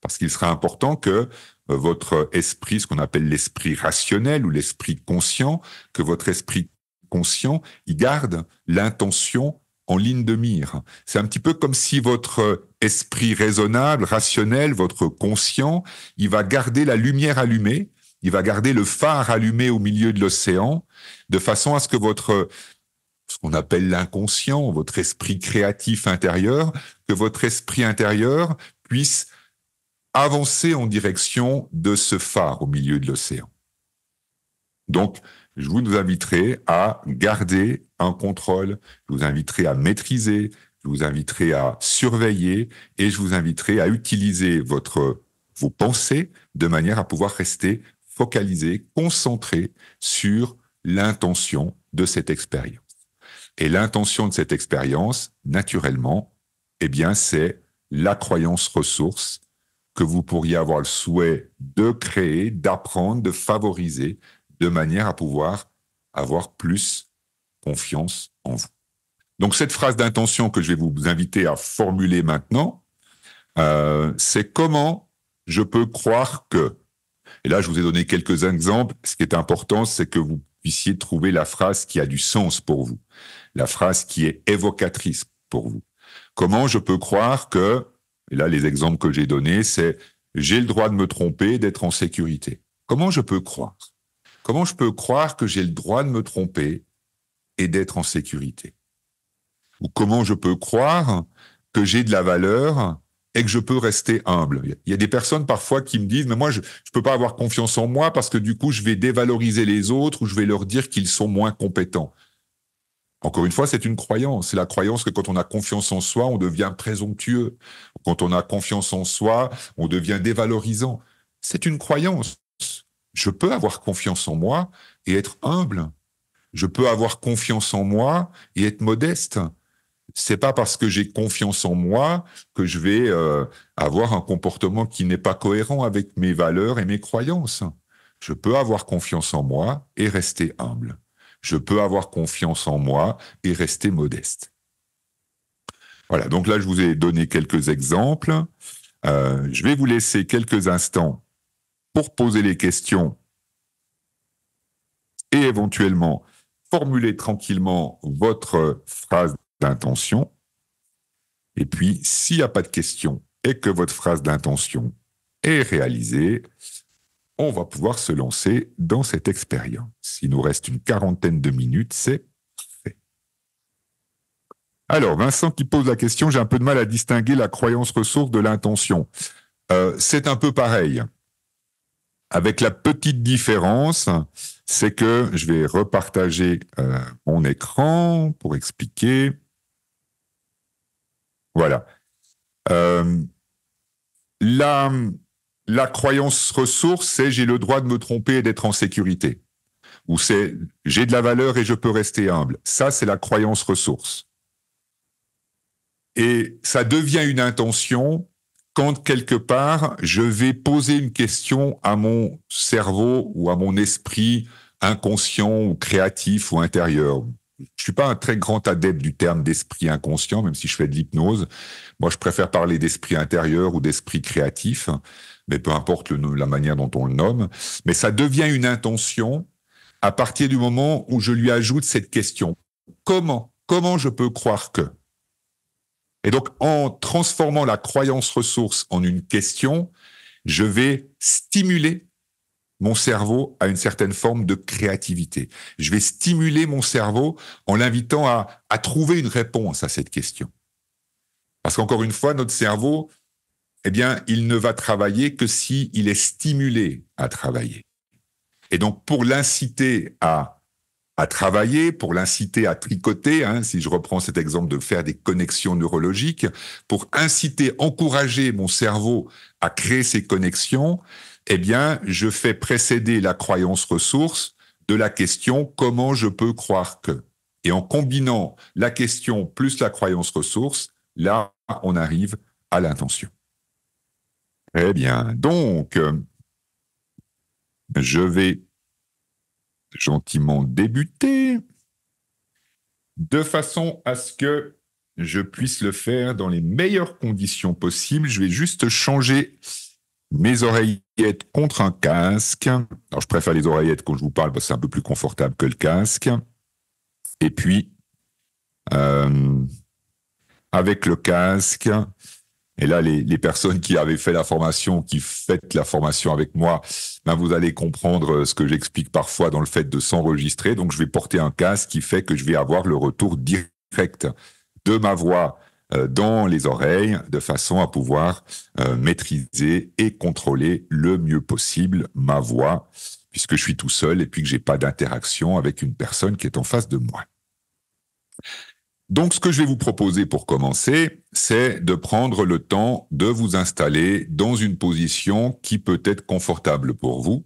parce qu'il sera important que votre esprit, ce qu'on appelle l'esprit rationnel ou l'esprit conscient, que votre esprit conscient, il garde l'intention en ligne de mire. C'est un petit peu comme si votre esprit raisonnable, rationnel, votre conscient, il va garder la lumière allumée, il va garder le phare allumé au milieu de l'océan, de façon à ce que ce qu'on appelle l'inconscient, votre esprit créatif intérieur, que votre esprit intérieur puisse avancer en direction de ce phare au milieu de l'océan. Donc, je vous inviterai à garder un contrôle, je vous inviterai à maîtriser, je vous inviterai à surveiller et je vous inviterai à utiliser vos pensées de manière à pouvoir rester focalisé, concentré sur l'intention de cette expérience. Et l'intention de cette expérience, naturellement, eh bien, c'est la croyance ressource que vous pourriez avoir le souhait de créer, d'apprendre, de favoriser, de manière à pouvoir avoir plus confiance en vous. Donc, cette phrase d'intention que je vais vous inviter à formuler maintenant, c'est comment je peux croire que. Et là, je vous ai donné quelques exemples. Ce qui est important, c'est que vous puissiez trouver la phrase qui a du sens pour vous, la phrase qui est évocatrice pour vous. Comment je peux croire que, et là, les exemples que j'ai donnés, c'est « j'ai le droit de me tromper, d'être en sécurité ». Comment je peux croire? Comment je peux croire que j'ai le droit de me tromper et d'être en sécurité? Ou comment je peux croire que j'ai de la valeur et que je peux rester humble? Il y a des personnes parfois qui me disent « mais moi, je peux pas avoir confiance en moi parce que du coup, je vais dévaloriser les autres ou je vais leur dire qu'ils sont moins compétents ». Encore une fois, c'est une croyance. C'est la croyance que quand on a confiance en soi, on devient présomptueux. Quand on a confiance en soi, on devient dévalorisant. C'est une croyance. Je peux avoir confiance en moi et être humble. Je peux avoir confiance en moi et être modeste. C'est pas parce que j'ai confiance en moi que je vais avoir un comportement qui n'est pas cohérent avec mes valeurs et mes croyances. Je peux avoir confiance en moi et rester humble. Je peux avoir confiance en moi et rester modeste. Voilà, donc là, je vous ai donné quelques exemples. Je vais vous laisser quelques instants pour poser les questions et éventuellement formuler tranquillement votre phrase d'intention. Et puis, s'il n'y a pas de questions et que votre phrase d'intention est réalisée, on va pouvoir se lancer dans cette expérience. Il nous reste une quarantaine de minutes, c'est parfait. Alors, Vincent qui pose la question, j'ai un peu de mal à distinguer la croyance ressource de l'intention. C'est un peu pareil. Avec la petite différence, c'est que je vais repartager mon écran pour expliquer. Voilà. La croyance ressource, c'est j'ai le droit de me tromper et d'être en sécurité. Ou c'est j'ai de la valeur et je peux rester humble. Ça, c'est la croyance ressource. Et ça devient une intention quand quelque part, je vais poser une question à mon cerveau ou à mon esprit inconscient ou créatif ou intérieur. Je suis pas un très grand adepte du terme d'esprit inconscient, même si je fais de l'hypnose. Moi, je préfère parler d'esprit intérieur ou d'esprit créatif, mais peu importe la manière dont on le nomme. Mais ça devient une intention à partir du moment où je lui ajoute cette question. Comment je peux croire que? Et donc, en transformant la croyance ressource en une question, je vais stimuler mon cerveau à une certaine forme de créativité. Je vais stimuler mon cerveau en l'invitant à trouver une réponse à cette question. Parce qu'encore une fois, notre cerveau, eh bien, il ne va travailler que s'il est stimulé à travailler. Et donc, pour l'inciter à travailler, pour l'inciter à tricoter, si je reprends cet exemple de faire des connexions neurologiques, pour inciter, encourager mon cerveau à créer ces connexions, eh bien, je fais précéder la croyance ressource de la question « comment je peux croire que ?» Et en combinant la question plus la croyance ressource, là, on arrive à l'intention. Très bien. Donc, je vais gentiment débuter de façon à ce que je puisse le faire dans les meilleures conditions possibles. Je vais juste changer mes oreillettes contre un casque. Alors, je préfère les oreillettes quand je vous parle parce que c'est un peu plus confortable que le casque. Et puis, avec le casque, et là, les personnes qui avaient fait la formation, qui faites la formation avec moi, vous allez comprendre ce que j'explique parfois dans le fait de s'enregistrer. Donc, je vais porter un casque qui fait que je vais avoir le retour direct de ma voix dans les oreilles, de façon à pouvoir maîtriser et contrôler le mieux possible ma voix, puisque je suis tout seul et puis que j'ai pas d'interaction avec une personne qui est en face de moi. Donc, ce que je vais vous proposer pour commencer, c'est de prendre le temps de vous installer dans une position qui peut être confortable pour vous,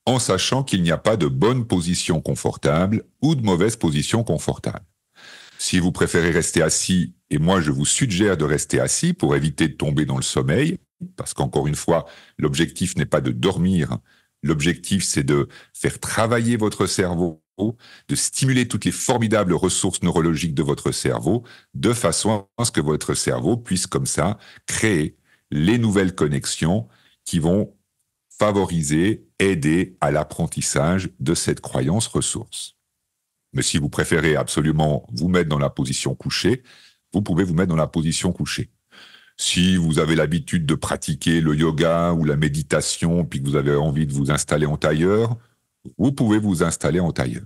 en sachant qu'il n'y a pas de bonne position confortable ou de mauvaise position confortable. Si vous préférez rester assis, et moi je vous suggère de rester assis pour éviter de tomber dans le sommeil, parce qu'encore une fois, l'objectif n'est pas de dormir, l'objectif c'est de faire travailler votre cerveau, de stimuler toutes les formidables ressources neurologiques de votre cerveau, de façon à ce que votre cerveau puisse comme ça créer les nouvelles connexions qui vont favoriser, aider à l'apprentissage de cette croyance ressource. Mais si vous préférez absolument vous mettre dans la position couchée, vous pouvez vous mettre dans la position couchée. Si vous avez l'habitude de pratiquer le yoga ou la méditation, puis que vous avez envie de vous installer en tailleur, vous pouvez vous installer en tailleur.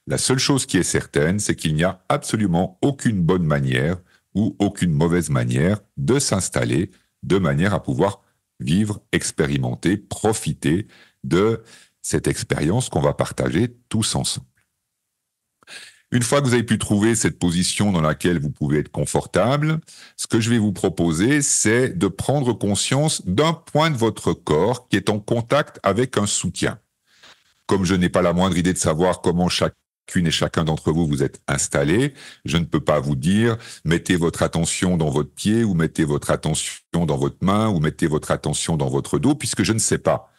La seule chose qui est certaine, c'est qu'il n'y a absolument aucune bonne manière ou aucune mauvaise manière de s'installer de manière à pouvoir vivre, expérimenter, profiter de cette expérience qu'on va partager tous ensemble. Une fois que vous avez pu trouver cette position dans laquelle vous pouvez être confortable, ce que je vais vous proposer, c'est de prendre conscience d'un point de votre corps qui est en contact avec un soutien. Comme je n'ai pas la moindre idée de savoir comment chacune et chacun d'entre vous vous êtes installé, je ne peux pas vous dire mettez votre attention dans votre pied ou mettez votre attention dans votre main ou mettez votre attention dans votre dos puisque je ne sais pas.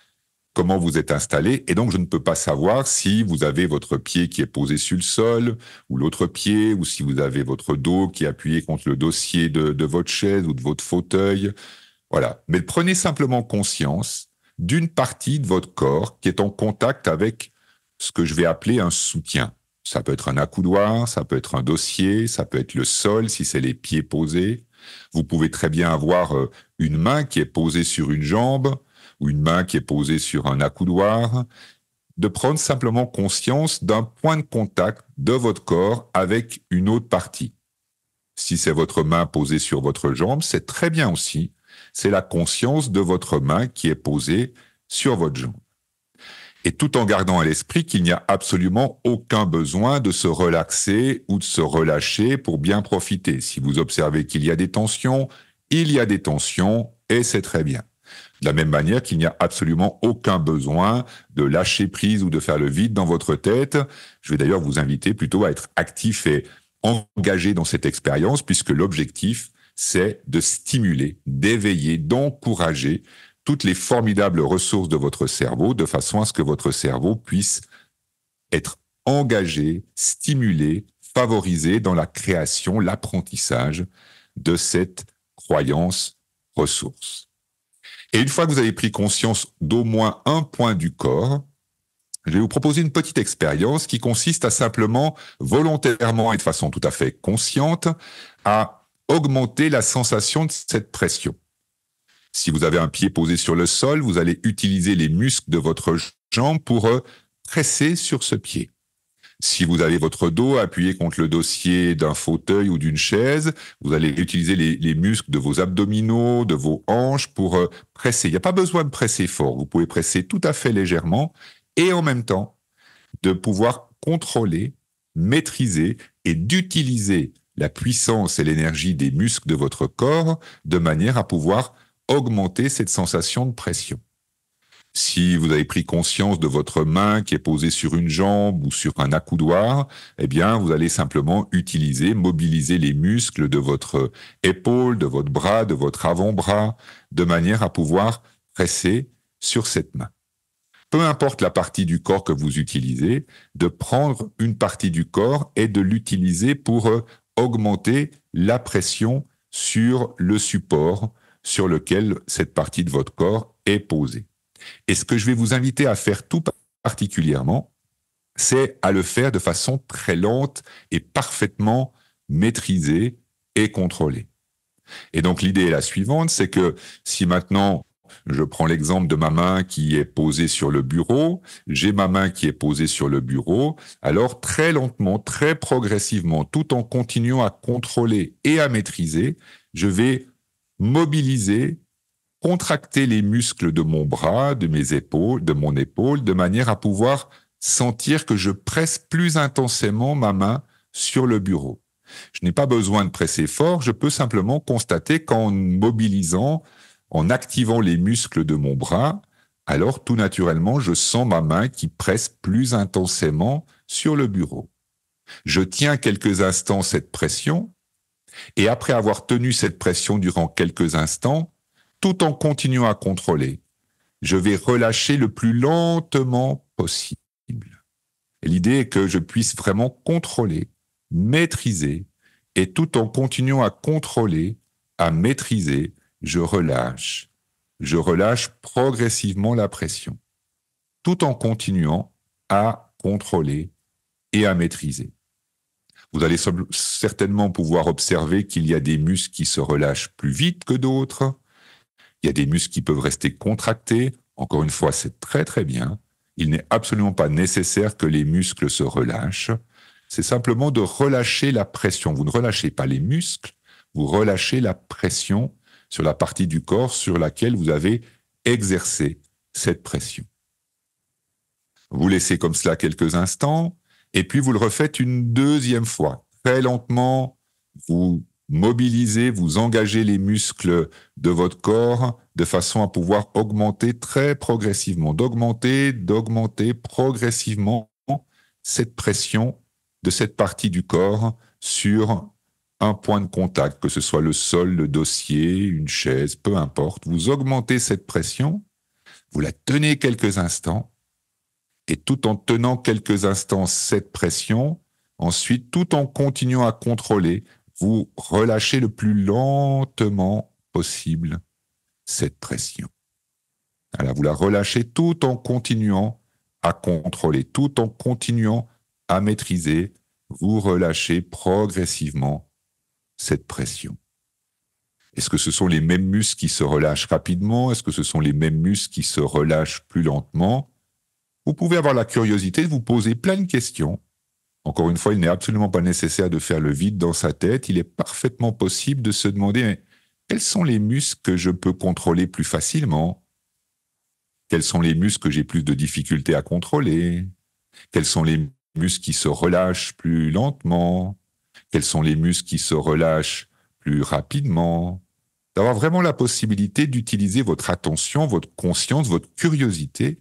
comment vous êtes installé, et donc je ne peux pas savoir si vous avez votre pied qui est posé sur le sol, ou l'autre pied, ou si vous avez votre dos qui est appuyé contre le dossier de votre chaise ou de votre fauteuil. Voilà. Mais prenez simplement conscience d'une partie de votre corps qui est en contact avec ce que je vais appeler un soutien. Ça peut être un accoudoir, ça peut être un dossier, ça peut être le sol si c'est les pieds posés. Vous pouvez très bien avoir une main qui est posée sur une jambe ou une main qui est posée sur un accoudoir. De prendre simplement conscience d'un point de contact de votre corps avec une autre partie. Si c'est votre main posée sur votre jambe, c'est très bien aussi. C'est la conscience de votre main qui est posée sur votre jambe. Et tout en gardant à l'esprit qu'il n'y a absolument aucun besoin de se relaxer ou de se relâcher pour bien profiter. Si vous observez qu'il y a des tensions, il y a des tensions et c'est très bien. De la même manière qu'il n'y a absolument aucun besoin de lâcher prise ou de faire le vide dans votre tête. Je vais d'ailleurs vous inviter plutôt à être actif et engagé dans cette expérience puisque l'objectif, c'est de stimuler, d'éveiller, d'encourager toutes les formidables ressources de votre cerveau de façon à ce que votre cerveau puisse être engagé, stimulé, favorisé dans la création, l'apprentissage de cette croyance ressource. Et une fois que vous avez pris conscience d'au moins un point du corps, je vais vous proposer une petite expérience qui consiste à simplement, volontairement et de façon tout à fait consciente, à augmenter la sensation de cette pression. Si vous avez un pied posé sur le sol, vous allez utiliser les muscles de votre jambe pour presser sur ce pied. Si vous avez votre dos appuyé contre le dossier d'un fauteuil ou d'une chaise, vous allez utiliser les muscles de vos abdominaux, de vos hanches pour presser. Il n'y a pas besoin de presser fort. Vous pouvez presser tout à fait légèrement et en même temps de pouvoir contrôler, maîtriser et d'utiliser la puissance et l'énergie des muscles de votre corps de manière à pouvoir augmenter cette sensation de pression. Si vous avez pris conscience de votre main qui est posée sur une jambe ou sur un accoudoir, eh bien, vous allez simplement utiliser, mobiliser les muscles de votre épaule, de votre bras, de votre avant-bras, de manière à pouvoir presser sur cette main. Peu importe la partie du corps que vous utilisez, de prendre une partie du corps et de l'utiliser pour augmenter la pression sur le support sur lequel cette partie de votre corps est posée. Et ce que je vais vous inviter à faire tout particulièrement, c'est à le faire de façon très lente et parfaitement maîtrisée et contrôlée. Et donc l'idée est la suivante, c'est que si maintenant je prends l'exemple de ma main qui est posée sur le bureau, j'ai ma main qui est posée sur le bureau, alors très lentement, très progressivement, tout en continuant à contrôler et à maîtriser, je vais mobiliser, contracter les muscles de mon bras, de mes épaules, de mon épaule, de manière à pouvoir sentir que je presse plus intensément ma main sur le bureau. Je n'ai pas besoin de presser fort, je peux simplement constater qu'en mobilisant, en activant les muscles de mon bras, alors tout naturellement, je sens ma main qui presse plus intensément sur le bureau. Je tiens quelques instants cette pression, et après avoir tenu cette pression durant quelques instants, tout en continuant à contrôler, je vais relâcher le plus lentement possible. Et l'idée est que je puisse vraiment contrôler, maîtriser, et tout en continuant à contrôler, à maîtriser, je relâche. Je relâche progressivement la pression, tout en continuant à contrôler et à maîtriser. Vous allez certainement pouvoir observer qu'il y a des muscles qui se relâchent plus vite que d'autres. Il y a des muscles qui peuvent rester contractés. Encore une fois, c'est très très bien. Il n'est absolument pas nécessaire que les muscles se relâchent. C'est simplement de relâcher la pression. Vous ne relâchez pas les muscles, vous relâchez la pression sur la partie du corps sur laquelle vous avez exercé cette pression. Vous laissez comme cela quelques instants, et puis vous le refaites une deuxième fois. Très lentement, vous mobilisez, vous engagez les muscles de votre corps de façon à pouvoir augmenter très progressivement, d'augmenter progressivement cette pression de cette partie du corps sur un point de contact, que ce soit le sol, le dossier, une chaise, peu importe. Vous augmentez cette pression, Vous la tenez quelques instants, et tout en tenant quelques instants cette pression, ensuite, tout en continuant à contrôler, vous relâchez le plus lentement possible cette pression. Alors, vous la relâchez tout en continuant à contrôler, tout en continuant à maîtriser. Vous relâchez progressivement cette pression. Est-ce que ce sont les mêmes muscles qui se relâchent rapidement? Est-ce que ce sont les mêmes muscles qui se relâchent plus lentement? Vous pouvez avoir la curiosité de vous poser plein de questions. Encore une fois, il n'est absolument pas nécessaire de faire le vide dans sa tête. Il est parfaitement possible de se demander mais, quels sont les muscles que je peux contrôler plus facilement? Quels sont les muscles que j'ai plus de difficultés à contrôler? Quels sont les muscles qui se relâchent plus lentement? Quels sont les muscles qui se relâchent plus rapidement? D'avoir vraiment la possibilité d'utiliser votre attention, votre conscience, votre curiosité,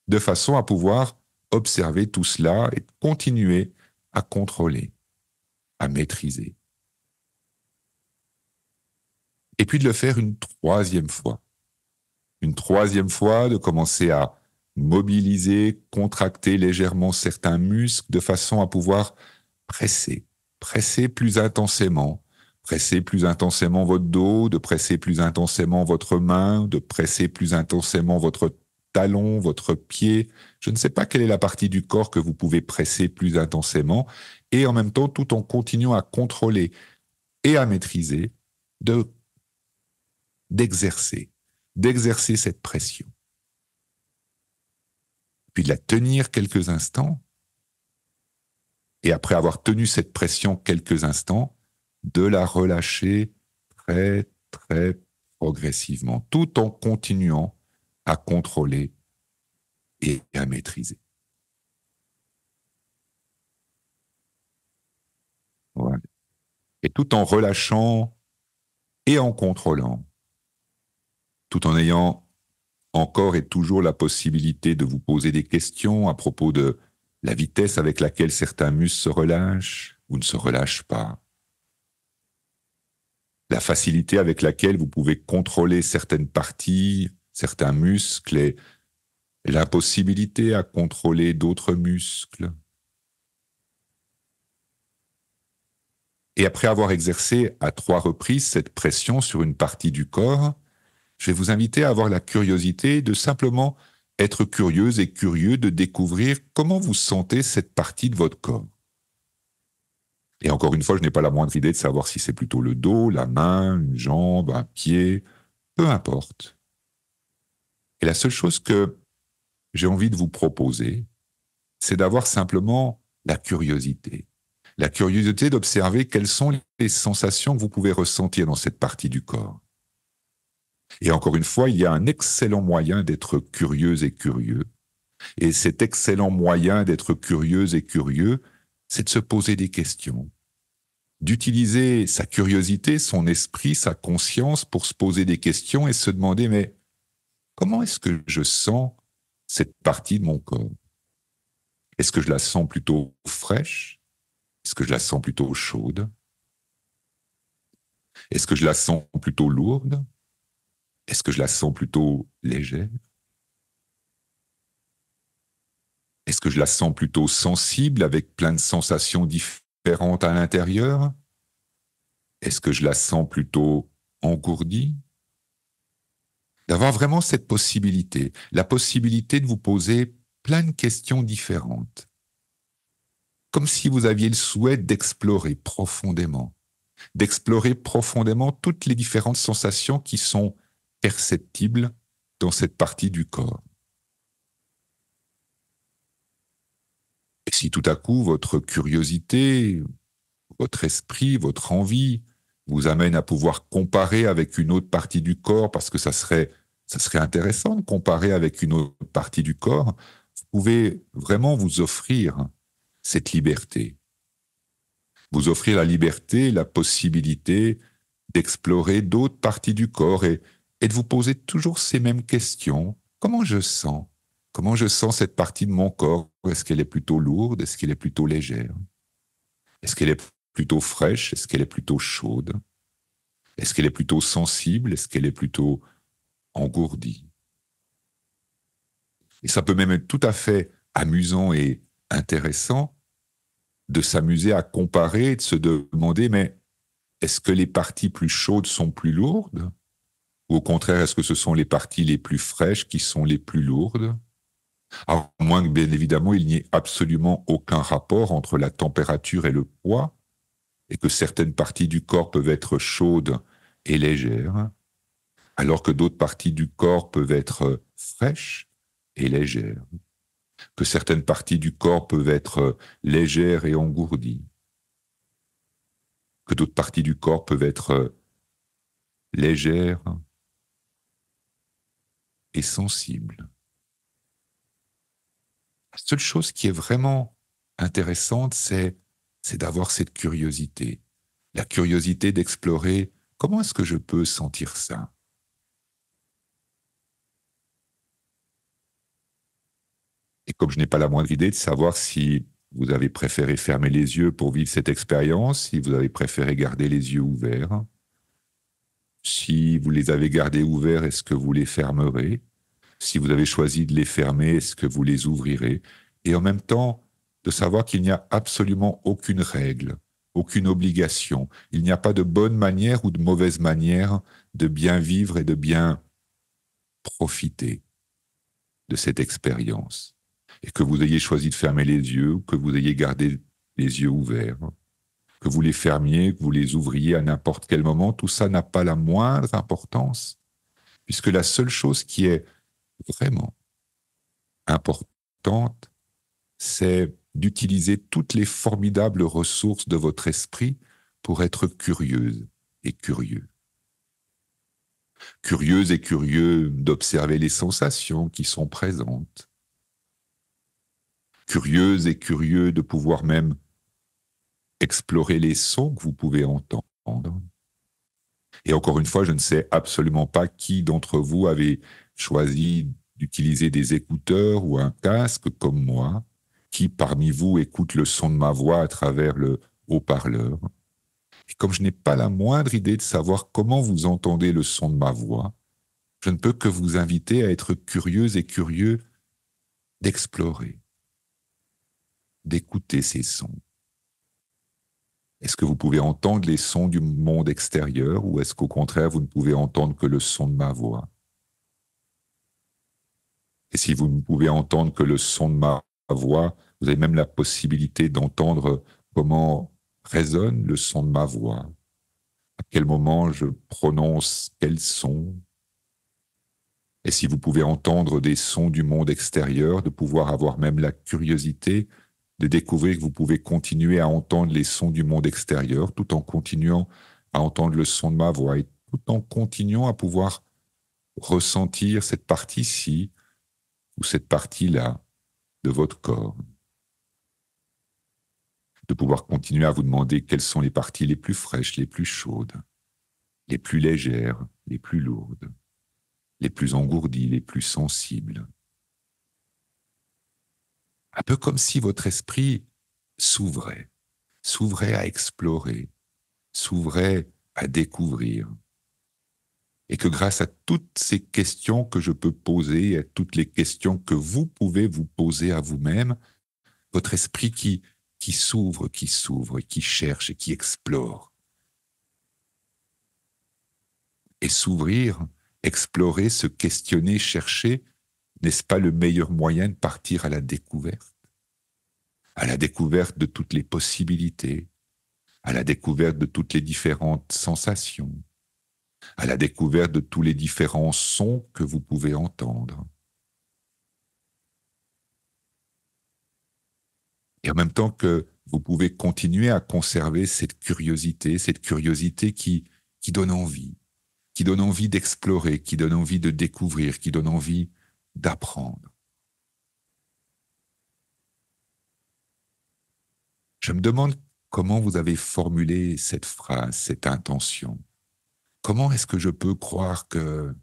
de façon à pouvoir observer tout cela et continuer à contrôler, à maîtriser. Et puis de le faire une troisième fois. Une troisième fois, de commencer à mobiliser, contracter légèrement certains muscles de façon à pouvoir presser plus intensément votre dos, de presser plus intensément votre main, de presser plus intensément votre talon, votre pied. Je ne sais pas quelle est la partie du corps que vous pouvez presser plus intensément, et en même temps, tout en continuant à contrôler et à maîtriser, d'exercer cette pression. Puis de la tenir quelques instants, et après avoir tenu cette pression quelques instants, de la relâcher très, très progressivement, tout en continuant à contrôler et à maîtriser. Voilà. Et tout en relâchant et en contrôlant, tout en ayant encore et toujours la possibilité de vous poser des questions à propos de la vitesse avec laquelle certains muscles se relâchent ou ne se relâchent pas, la facilité avec laquelle vous pouvez contrôler certaines parties, certains muscles, et la possibilité à contrôler d'autres muscles. Et après avoir exercé à 3 reprises cette pression sur une partie du corps, je vais vous inviter à avoir la curiosité de simplement être curieuse et curieux de découvrir comment vous sentez cette partie de votre corps. Et encore une fois, je n'ai pas la moindre idée de savoir si c'est plutôt le dos, la main, une jambe, un pied, peu importe. Et la seule chose que j'ai envie de vous proposer, c'est d'avoir simplement la curiosité. La curiosité d'observer quelles sont les sensations que vous pouvez ressentir dans cette partie du corps. Et encore une fois, il y a un excellent moyen d'être curieuse et curieux. Et cet excellent moyen d'être curieuse et curieux, c'est de se poser des questions, d'utiliser sa curiosité, son esprit, sa conscience pour se poser des questions et se demander, mais comment est-ce que je sens cette partie de mon corps? Est-ce que je la sens plutôt fraîche? Est-ce que je la sens plutôt chaude? Est-ce que je la sens plutôt lourde? Est-ce que je la sens plutôt légère? Est-ce que je la sens plutôt sensible avec plein de sensations différentes à l'intérieur? Est-ce que je la sens plutôt engourdie? D'avoir vraiment cette possibilité, la possibilité de vous poser plein de questions différentes. Comme si vous aviez le souhait d'explorer profondément toutes les différentes sensations qui sont perceptibles dans cette partie du corps. Et si tout à coup votre curiosité, votre esprit, votre envie vous amène à pouvoir comparer avec une autre partie du corps, parce que ça serait intéressant de comparer avec une autre partie du corps, vous pouvez vraiment vous offrir cette liberté. Vous offrir la liberté, la possibilité d'explorer d'autres parties du corps et de vous poser toujours ces mêmes questions. Comment je sens? Comment je sens cette partie de mon corps? Est-ce qu'elle est plutôt lourde? Est-ce qu'elle est plutôt légère? Est-ce qu'elle est plutôt fraîche? Est-ce qu'elle est plutôt chaude? Est-ce qu'elle est plutôt sensible? Est-ce qu'elle est plutôt engourdie? Et ça peut même être tout à fait amusant et intéressant de s'amuser à comparer et de se demander, mais est-ce que les parties plus chaudes sont plus lourdes? Ou au contraire, est-ce que ce sont les parties les plus fraîches qui sont les plus lourdes? À moins que, bien évidemment, il n'y ait absolument aucun rapport entre la température et le poids, et que certaines parties du corps peuvent être chaudes et légères, alors que d'autres parties du corps peuvent être fraîches et légères, que certaines parties du corps peuvent être légères et engourdies, que d'autres parties du corps peuvent être légères et sensibles. La seule chose qui est vraiment intéressante, c'est d'avoir cette curiosité. La curiosité d'explorer comment est-ce que je peux sentir ça. Et comme je n'ai pas la moindre idée de savoir si vous avez préféré fermer les yeux pour vivre cette expérience, si vous avez préféré garder les yeux ouverts, si vous les avez gardés ouverts, est-ce que vous les fermerez? Si vous avez choisi de les fermer, est-ce que vous les ouvrirez? Et en même temps, de savoir qu'il n'y a absolument aucune règle, aucune obligation. Il n'y a pas de bonne manière ou de mauvaise manière de bien vivre et de bien profiter de cette expérience. Et que vous ayez choisi de fermer les yeux, ou que vous ayez gardé les yeux ouverts, que vous les fermiez, que vous les ouvriez à n'importe quel moment, tout ça n'a pas la moindre importance, puisque la seule chose qui est vraiment importante, c'est d'utiliser toutes les formidables ressources de votre esprit pour être curieuse et curieux. Curieuse et curieux d'observer les sensations qui sont présentes. Curieuse et curieux de pouvoir même explorer les sons que vous pouvez entendre. Et encore une fois, je ne sais absolument pas qui d'entre vous avait choisi d'utiliser des écouteurs ou un casque comme moi, qui parmi vous écoute le son de ma voix à travers le haut-parleur. Et comme je n'ai pas la moindre idée de savoir comment vous entendez le son de ma voix, je ne peux que vous inviter à être curieuse et curieux d'explorer, d'écouter ces sons. Est-ce que vous pouvez entendre les sons du monde extérieur ou est-ce qu'au contraire vous ne pouvez entendre que le son de ma voix? Et si vous ne pouvez entendre que le son de ma voix, vous avez même la possibilité d'entendre comment résonne le son de ma voix, à quel moment je prononce quel son. Et si vous pouvez entendre des sons du monde extérieur, de pouvoir avoir même la curiosité de découvrir que vous pouvez continuer à entendre les sons du monde extérieur tout en continuant à entendre le son de ma voix et tout en continuant à pouvoir ressentir cette partie-ci ou cette partie-là de votre corps. De pouvoir continuer à vous demander quelles sont les parties les plus fraîches, les plus chaudes, les plus légères, les plus lourdes, les plus engourdies, les plus sensibles. Un peu comme si votre esprit s'ouvrait à explorer, s'ouvrait à découvrir. Et que grâce à toutes ces questions que je peux poser, à toutes les questions que vous pouvez vous poser à vous-même, votre esprit qui s'ouvre, qui cherche et qui explore. Et s'ouvrir, explorer, se questionner, chercher, n'est-ce pas le meilleur moyen de partir à la découverte? À la découverte de toutes les possibilités, à la découverte de toutes les différentes sensations, à la découverte de tous les différents sons que vous pouvez entendre. Et en même temps que vous pouvez continuer à conserver cette curiosité qui donne envie d'explorer, qui donne envie de découvrir, qui donne envie d'apprendre. Je me demande comment vous avez formulé cette phrase, cette intention. Comment est-ce que je peux croire que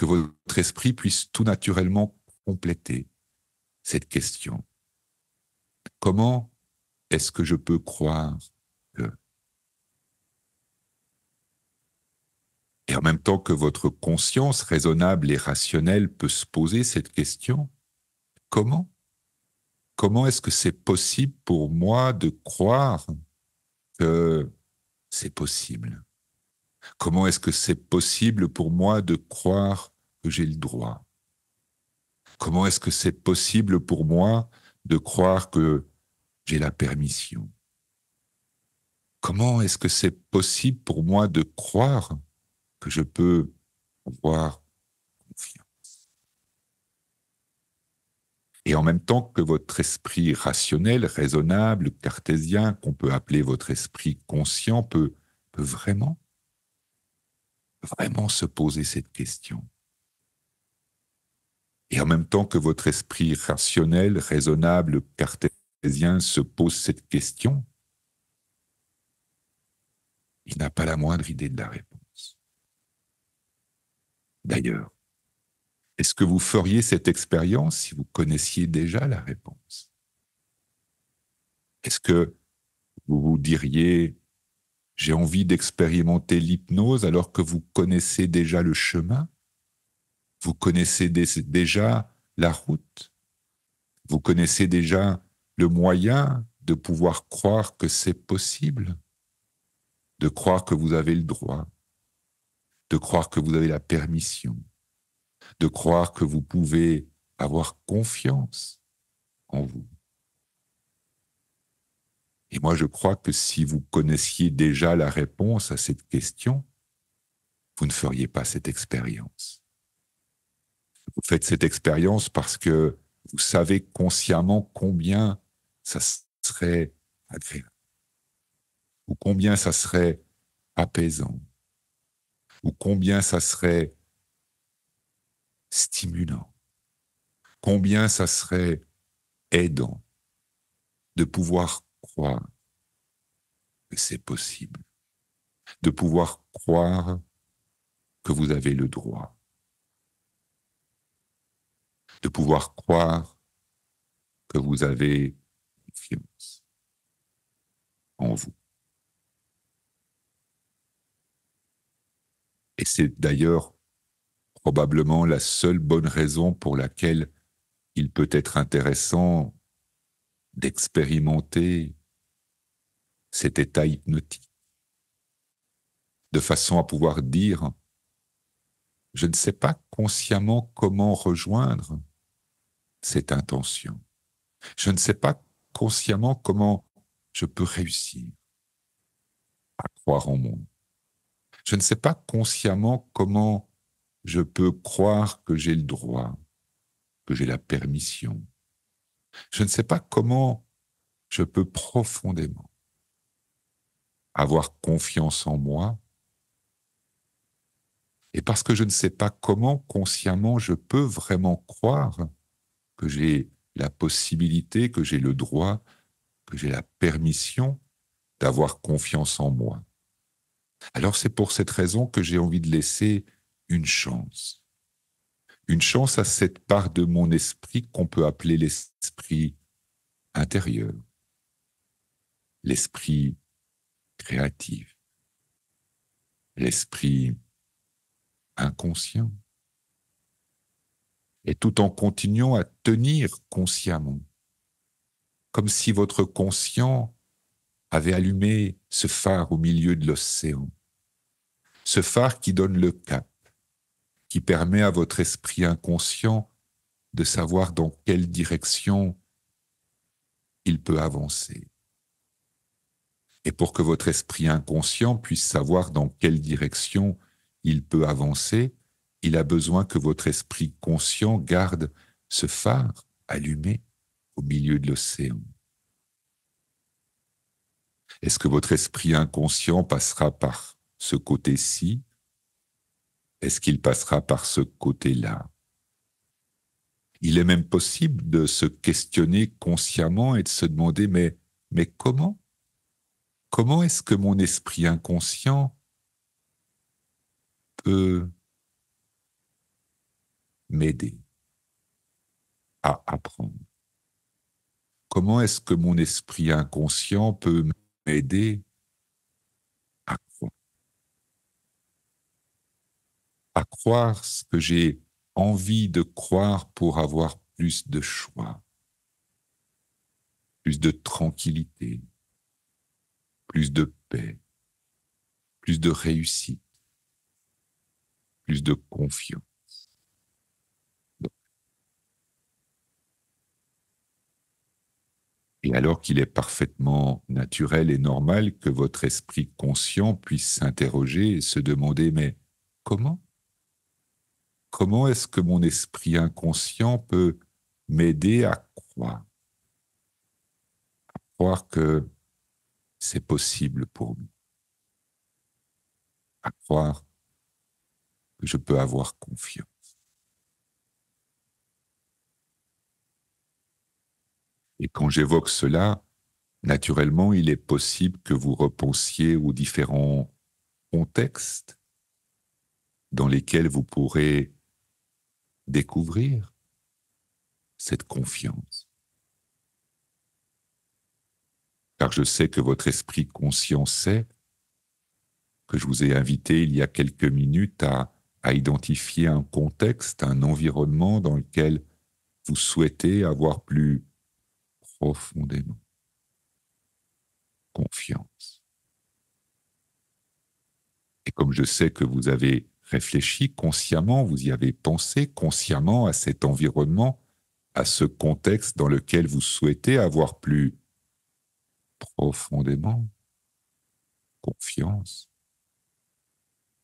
votre esprit puisse tout naturellement compléter cette question? Comment est-ce que je peux croire que... Et en même temps que votre conscience raisonnable et rationnelle peut se poser cette question, comment? Comment est-ce que c'est possible pour moi de croire que c'est possible? Comment est-ce que c'est possible pour moi de croire que j'ai le droit? Comment est-ce que c'est possible pour moi de croire que j'ai la permission? Comment est-ce que c'est possible pour moi de croire que je peux avoir confiance? Et en même temps que votre esprit rationnel, raisonnable, cartésien, qu'on peut appeler votre esprit conscient, peut vraiment se poser cette question. Et en même temps que votre esprit rationnel, raisonnable, cartésien se pose cette question, il n'a pas la moindre idée de la réponse. D'ailleurs, est-ce que vous feriez cette expérience si vous connaissiez déjà la réponse? Est-ce que vous vous diriez, j'ai envie d'expérimenter l'hypnose alors que vous connaissez déjà le chemin? Vous connaissez déjà la route? Vous connaissez déjà le moyen de pouvoir croire que c'est possible? De croire que vous avez le droit? De croire que vous avez la permission? De croire que vous pouvez avoir confiance en vous? Et moi, je crois que si vous connaissiez déjà la réponse à cette question, vous ne feriez pas cette expérience. Vous faites cette expérience parce que vous savez consciemment combien ça serait agréable, ou combien ça serait apaisant, ou combien ça serait stimulant, combien ça serait aidant de pouvoir croire que c'est possible, de pouvoir croire que vous avez le droit, de pouvoir croire que vous avez confiance en vous. Et c'est d'ailleurs probablement la seule bonne raison pour laquelle il peut être intéressant d'expérimenter cet état hypnotique, de façon à pouvoir dire, je ne sais pas consciemment comment rejoindre cette intention. Je ne sais pas consciemment comment je peux réussir à croire en moi. Je ne sais pas consciemment comment je peux croire que j'ai le droit, que j'ai la permission. Je ne sais pas comment je peux profondément avoir confiance en moi. Et parce que je ne sais pas comment consciemment je peux vraiment croire que j'ai la possibilité, que j'ai le droit, que j'ai la permission d'avoir confiance en moi. Alors c'est pour cette raison que j'ai envie de laisser une chance à cette part de mon esprit qu'on peut appeler l'esprit intérieur, l'esprit créatif, l'esprit inconscient. Et tout en continuant à tenir consciemment, comme si votre conscient avait allumé ce phare au milieu de l'océan, ce phare qui donne le cap, qui permet à votre esprit inconscient de savoir dans quelle direction il peut avancer. Et pour que votre esprit inconscient puisse savoir dans quelle direction il peut avancer, il a besoin que votre esprit conscient garde ce phare allumé au milieu de l'océan. Est-ce que votre esprit inconscient passera par ce côté-ci? Est-ce qu'il passera par ce côté-là? Il est même possible de se questionner consciemment et de se demander, mais comment? Comment est-ce que mon esprit inconscient peut m'aider à apprendre? Comment est-ce que mon esprit inconscient peut m'aider à croire? croire ce que j'ai envie de croire pour avoir plus de choix, plus de tranquillité, plus de paix, plus de réussite, plus de confiance. Et alors qu'il est parfaitement naturel et normal que votre esprit conscient puisse s'interroger et se demander, mais comment? Comment est-ce que mon esprit inconscient peut m'aider à croire que c'est possible pour moi, à croire que je peux avoir confiance? Et quand j'évoque cela, naturellement, il est possible que vous repensiez aux différents contextes dans lesquels vous pourrez découvrir cette confiance. Car je sais que votre esprit conscient sait que je vous ai invité il y a quelques minutes à identifier un contexte, un environnement dans lequel vous souhaitez avoir plus profondément confiance. Et comme je sais que vous avez réfléchi consciemment, vous y avez pensé consciemment à cet environnement, à ce contexte dans lequel vous souhaitez avoir plus profondément confiance,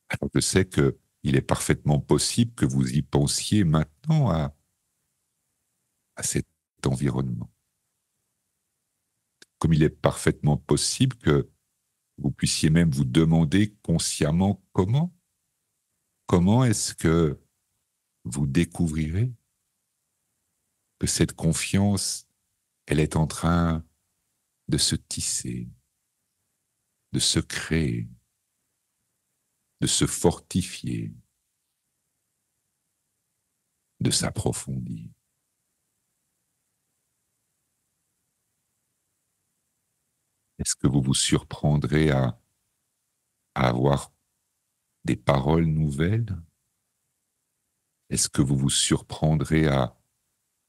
alors je sais qu'il est parfaitement possible que vous y pensiez maintenant à cet environnement. Comme il est parfaitement possible que vous puissiez même vous demander consciemment comment est-ce que vous découvrirez que cette confiance, elle est en train de se tisser, de se créer, de se fortifier, de s'approfondir. Est-ce que vous vous surprendrez à avoir des paroles nouvelles? Est-ce que vous vous surprendrez à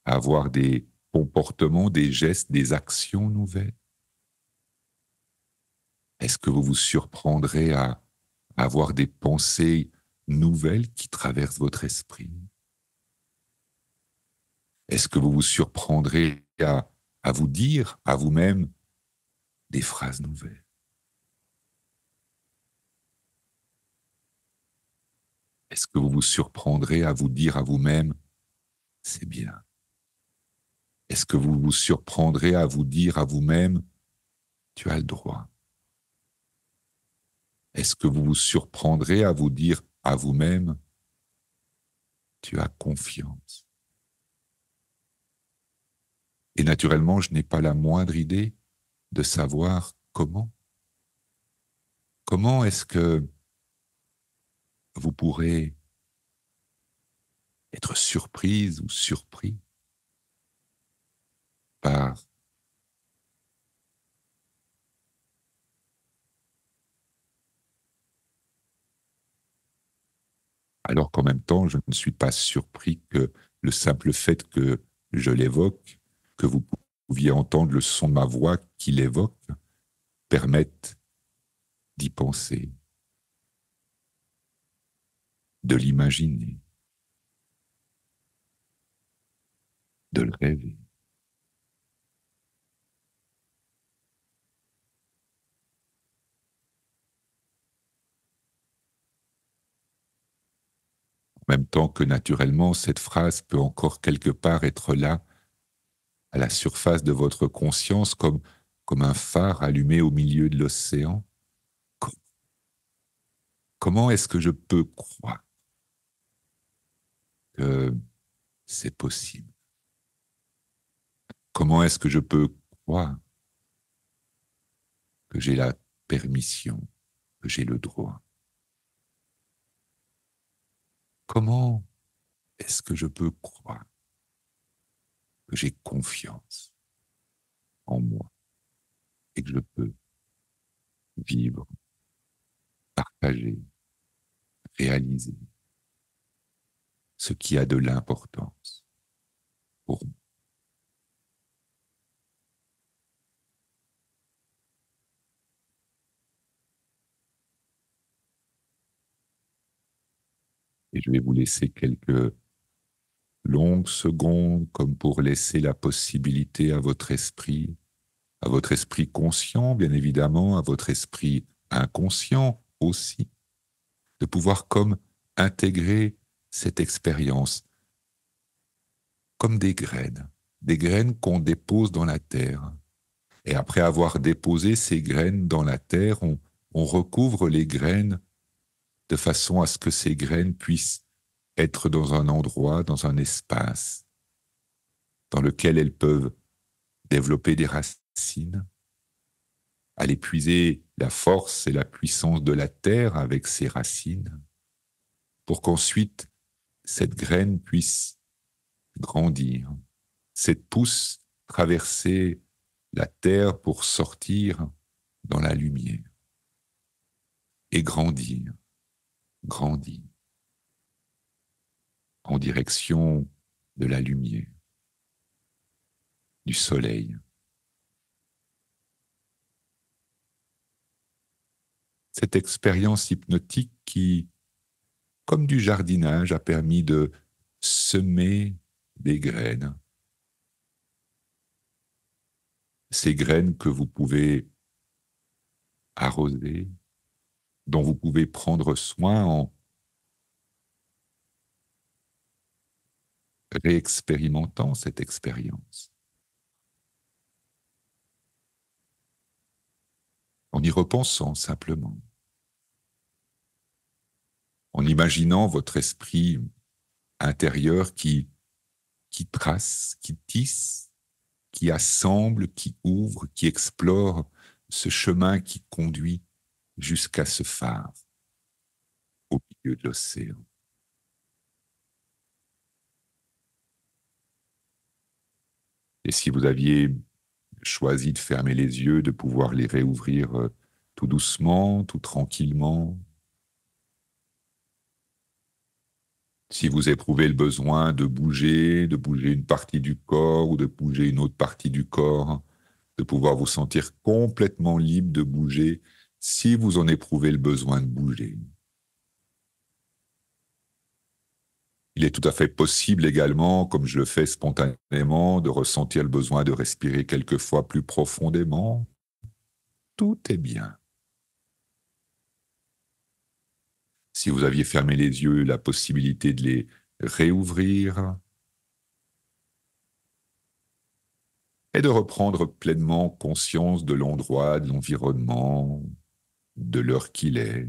avoir des comportements, des gestes, des actions nouvelles? Est-ce que vous vous surprendrez à avoir des pensées nouvelles qui traversent votre esprit? Est-ce que vous vous surprendrez à vous dire à vous-même des phrases nouvelles? Est-ce que vous vous surprendrez à vous dire à vous-même, c'est bien? Est-ce que vous vous surprendrez à vous dire à vous-même, tu as le droit? Est-ce que vous vous surprendrez à vous dire à vous-même, tu as confiance? Et naturellement, je n'ai pas la moindre idée de savoir comment. Comment est-ce que vous pourrez être surprise ou surpris par alors qu'en même temps, je ne suis pas surpris que le simple fait que je l'évoque, que vous pouviez entendre le son de ma voix qui l'évoque, permette d'y penser, de l'imaginer, de le rêver. En même temps que naturellement, cette phrase peut encore quelque part être là, à la surface de votre conscience, comme un phare allumé au milieu de l'océan. Comment est-ce que je peux croire que c'est possible? Comment est-ce que je peux croire que j'ai la permission, que j'ai le droit? Comment est-ce que je peux croire que j'ai confiance en moi et que je peux vivre, partager, réaliser ce qui a de l'importance pour vous. Et je vais vous laisser quelques longues secondes comme pour laisser la possibilité à votre esprit conscient, bien évidemment, à votre esprit inconscient aussi, de pouvoir comme intégrer cette expérience comme des graines qu'on dépose dans la terre. Et après avoir déposé ces graines dans la terre, on recouvre les graines de façon à ce que ces graines puissent être dans un endroit, dans un espace, dans lequel elles peuvent développer des racines, aller puiser la force et la puissance de la terre avec ses racines, pour qu'ensuite cette graine puisse grandir, cette pousse traverser la terre pour sortir dans la lumière et grandir, grandir en direction de la lumière, du soleil. Cette expérience hypnotique qui, comme du jardinage, a permis de semer des graines. Ces graines que vous pouvez arroser, dont vous pouvez prendre soin en réexpérimentant cette expérience, en y repensant simplement, en imaginant votre esprit intérieur qui trace, qui tisse, qui assemble, qui ouvre, qui explore ce chemin qui conduit jusqu'à ce phare au milieu de l'océan. Et si vous aviez choisi de fermer les yeux, de pouvoir les réouvrir tout doucement, tout tranquillement, si vous éprouvez le besoin de bouger une partie du corps ou de bouger une autre partie du corps, de pouvoir vous sentir complètement libre de bouger si vous en éprouvez le besoin de bouger. Il est tout à fait possible également, comme je le fais spontanément, de ressentir le besoin de respirer quelquefois plus profondément. Tout est bien. Si vous aviez fermé les yeux, la possibilité de les réouvrir et de reprendre pleinement conscience de l'endroit, de l'environnement, de l'heure qu'il est.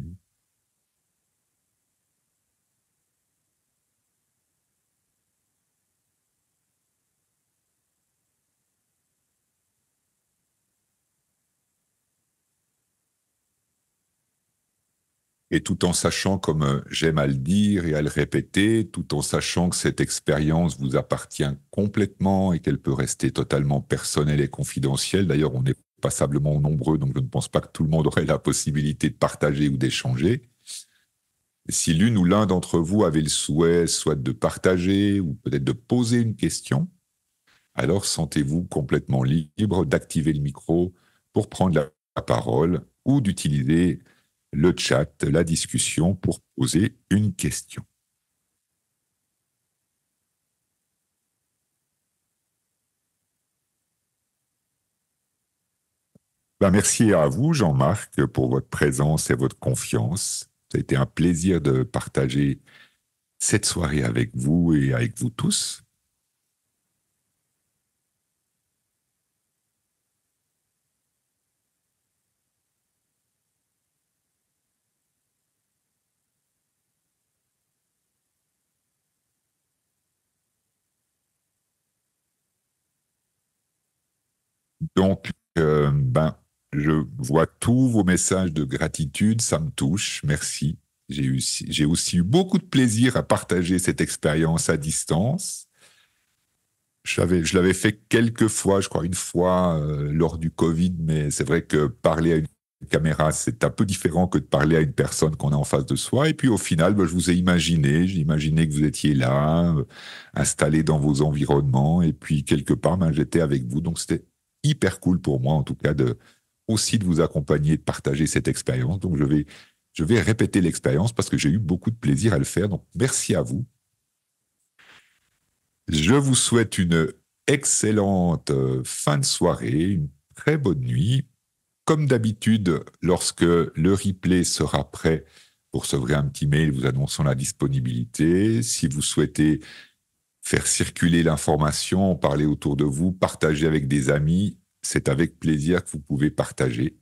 Et tout en sachant, comme j'aime à le dire et à le répéter, tout en sachant que cette expérience vous appartient complètement et qu'elle peut rester totalement personnelle et confidentielle. D'ailleurs, on est passablement nombreux, donc je ne pense pas que tout le monde aurait la possibilité de partager ou d'échanger. Si l'une ou l'un d'entre vous avait le souhait, soit de partager ou peut-être de poser une question, alors sentez-vous complètement libre d'activer le micro pour prendre la parole ou d'utiliser le chat, la discussion pour poser une question. Ben, merci à vous, Jean-Marc, pour votre présence et votre confiance. Ça a été un plaisir de partager cette soirée avec vous et avec vous tous. Donc, je vois tous vos messages de gratitude, ça me touche, merci. J'ai aussi eu beaucoup de plaisir à partager cette expérience à distance. Je l'avais fait quelques fois, je crois une fois lors du Covid, mais c'est vrai que parler à une caméra, c'est un peu différent que de parler à une personne qu'on a en face de soi. Et puis au final, je vous ai imaginé, j'ai imaginé que vous étiez là, installé dans vos environnements, et puis quelque part, j'étais avec vous. Donc c'était hyper cool pour moi, en tout cas, aussi de vous accompagner, de partager cette expérience. Donc je vais répéter l'expérience parce que j'ai eu beaucoup de plaisir à le faire. Donc merci à vous. Je vous souhaite une excellente fin de soirée, une très bonne nuit. Comme d'habitude, lorsque le replay sera prêt, vous recevrez un petit mail vous annonçant la disponibilité. Si vous souhaitez faire circuler l'information, en parler autour de vous, partager avec des amis, c'est avec plaisir que vous pouvez partager.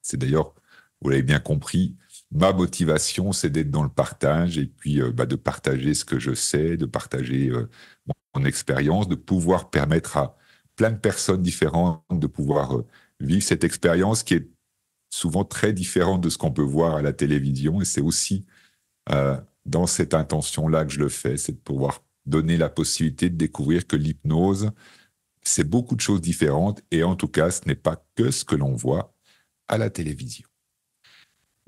C'est d'ailleurs, vous l'avez bien compris, ma motivation, c'est d'être dans le partage et puis de partager ce que je sais, de partager mon expérience, de pouvoir permettre à plein de personnes différentes de pouvoir vivre cette expérience qui est souvent très différente de ce qu'on peut voir à la télévision. Et c'est aussi dans cette intention-là que je le fais, c'est de pouvoir donner la possibilité de découvrir que l'hypnose, c'est beaucoup de choses différentes. Et en tout cas, ce n'est pas que ce que l'on voit à la télévision.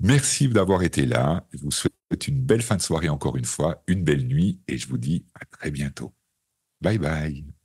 Merci d'avoir été là. Je vous souhaite une belle fin de soirée encore une fois, une belle nuit et je vous dis à très bientôt. Bye bye.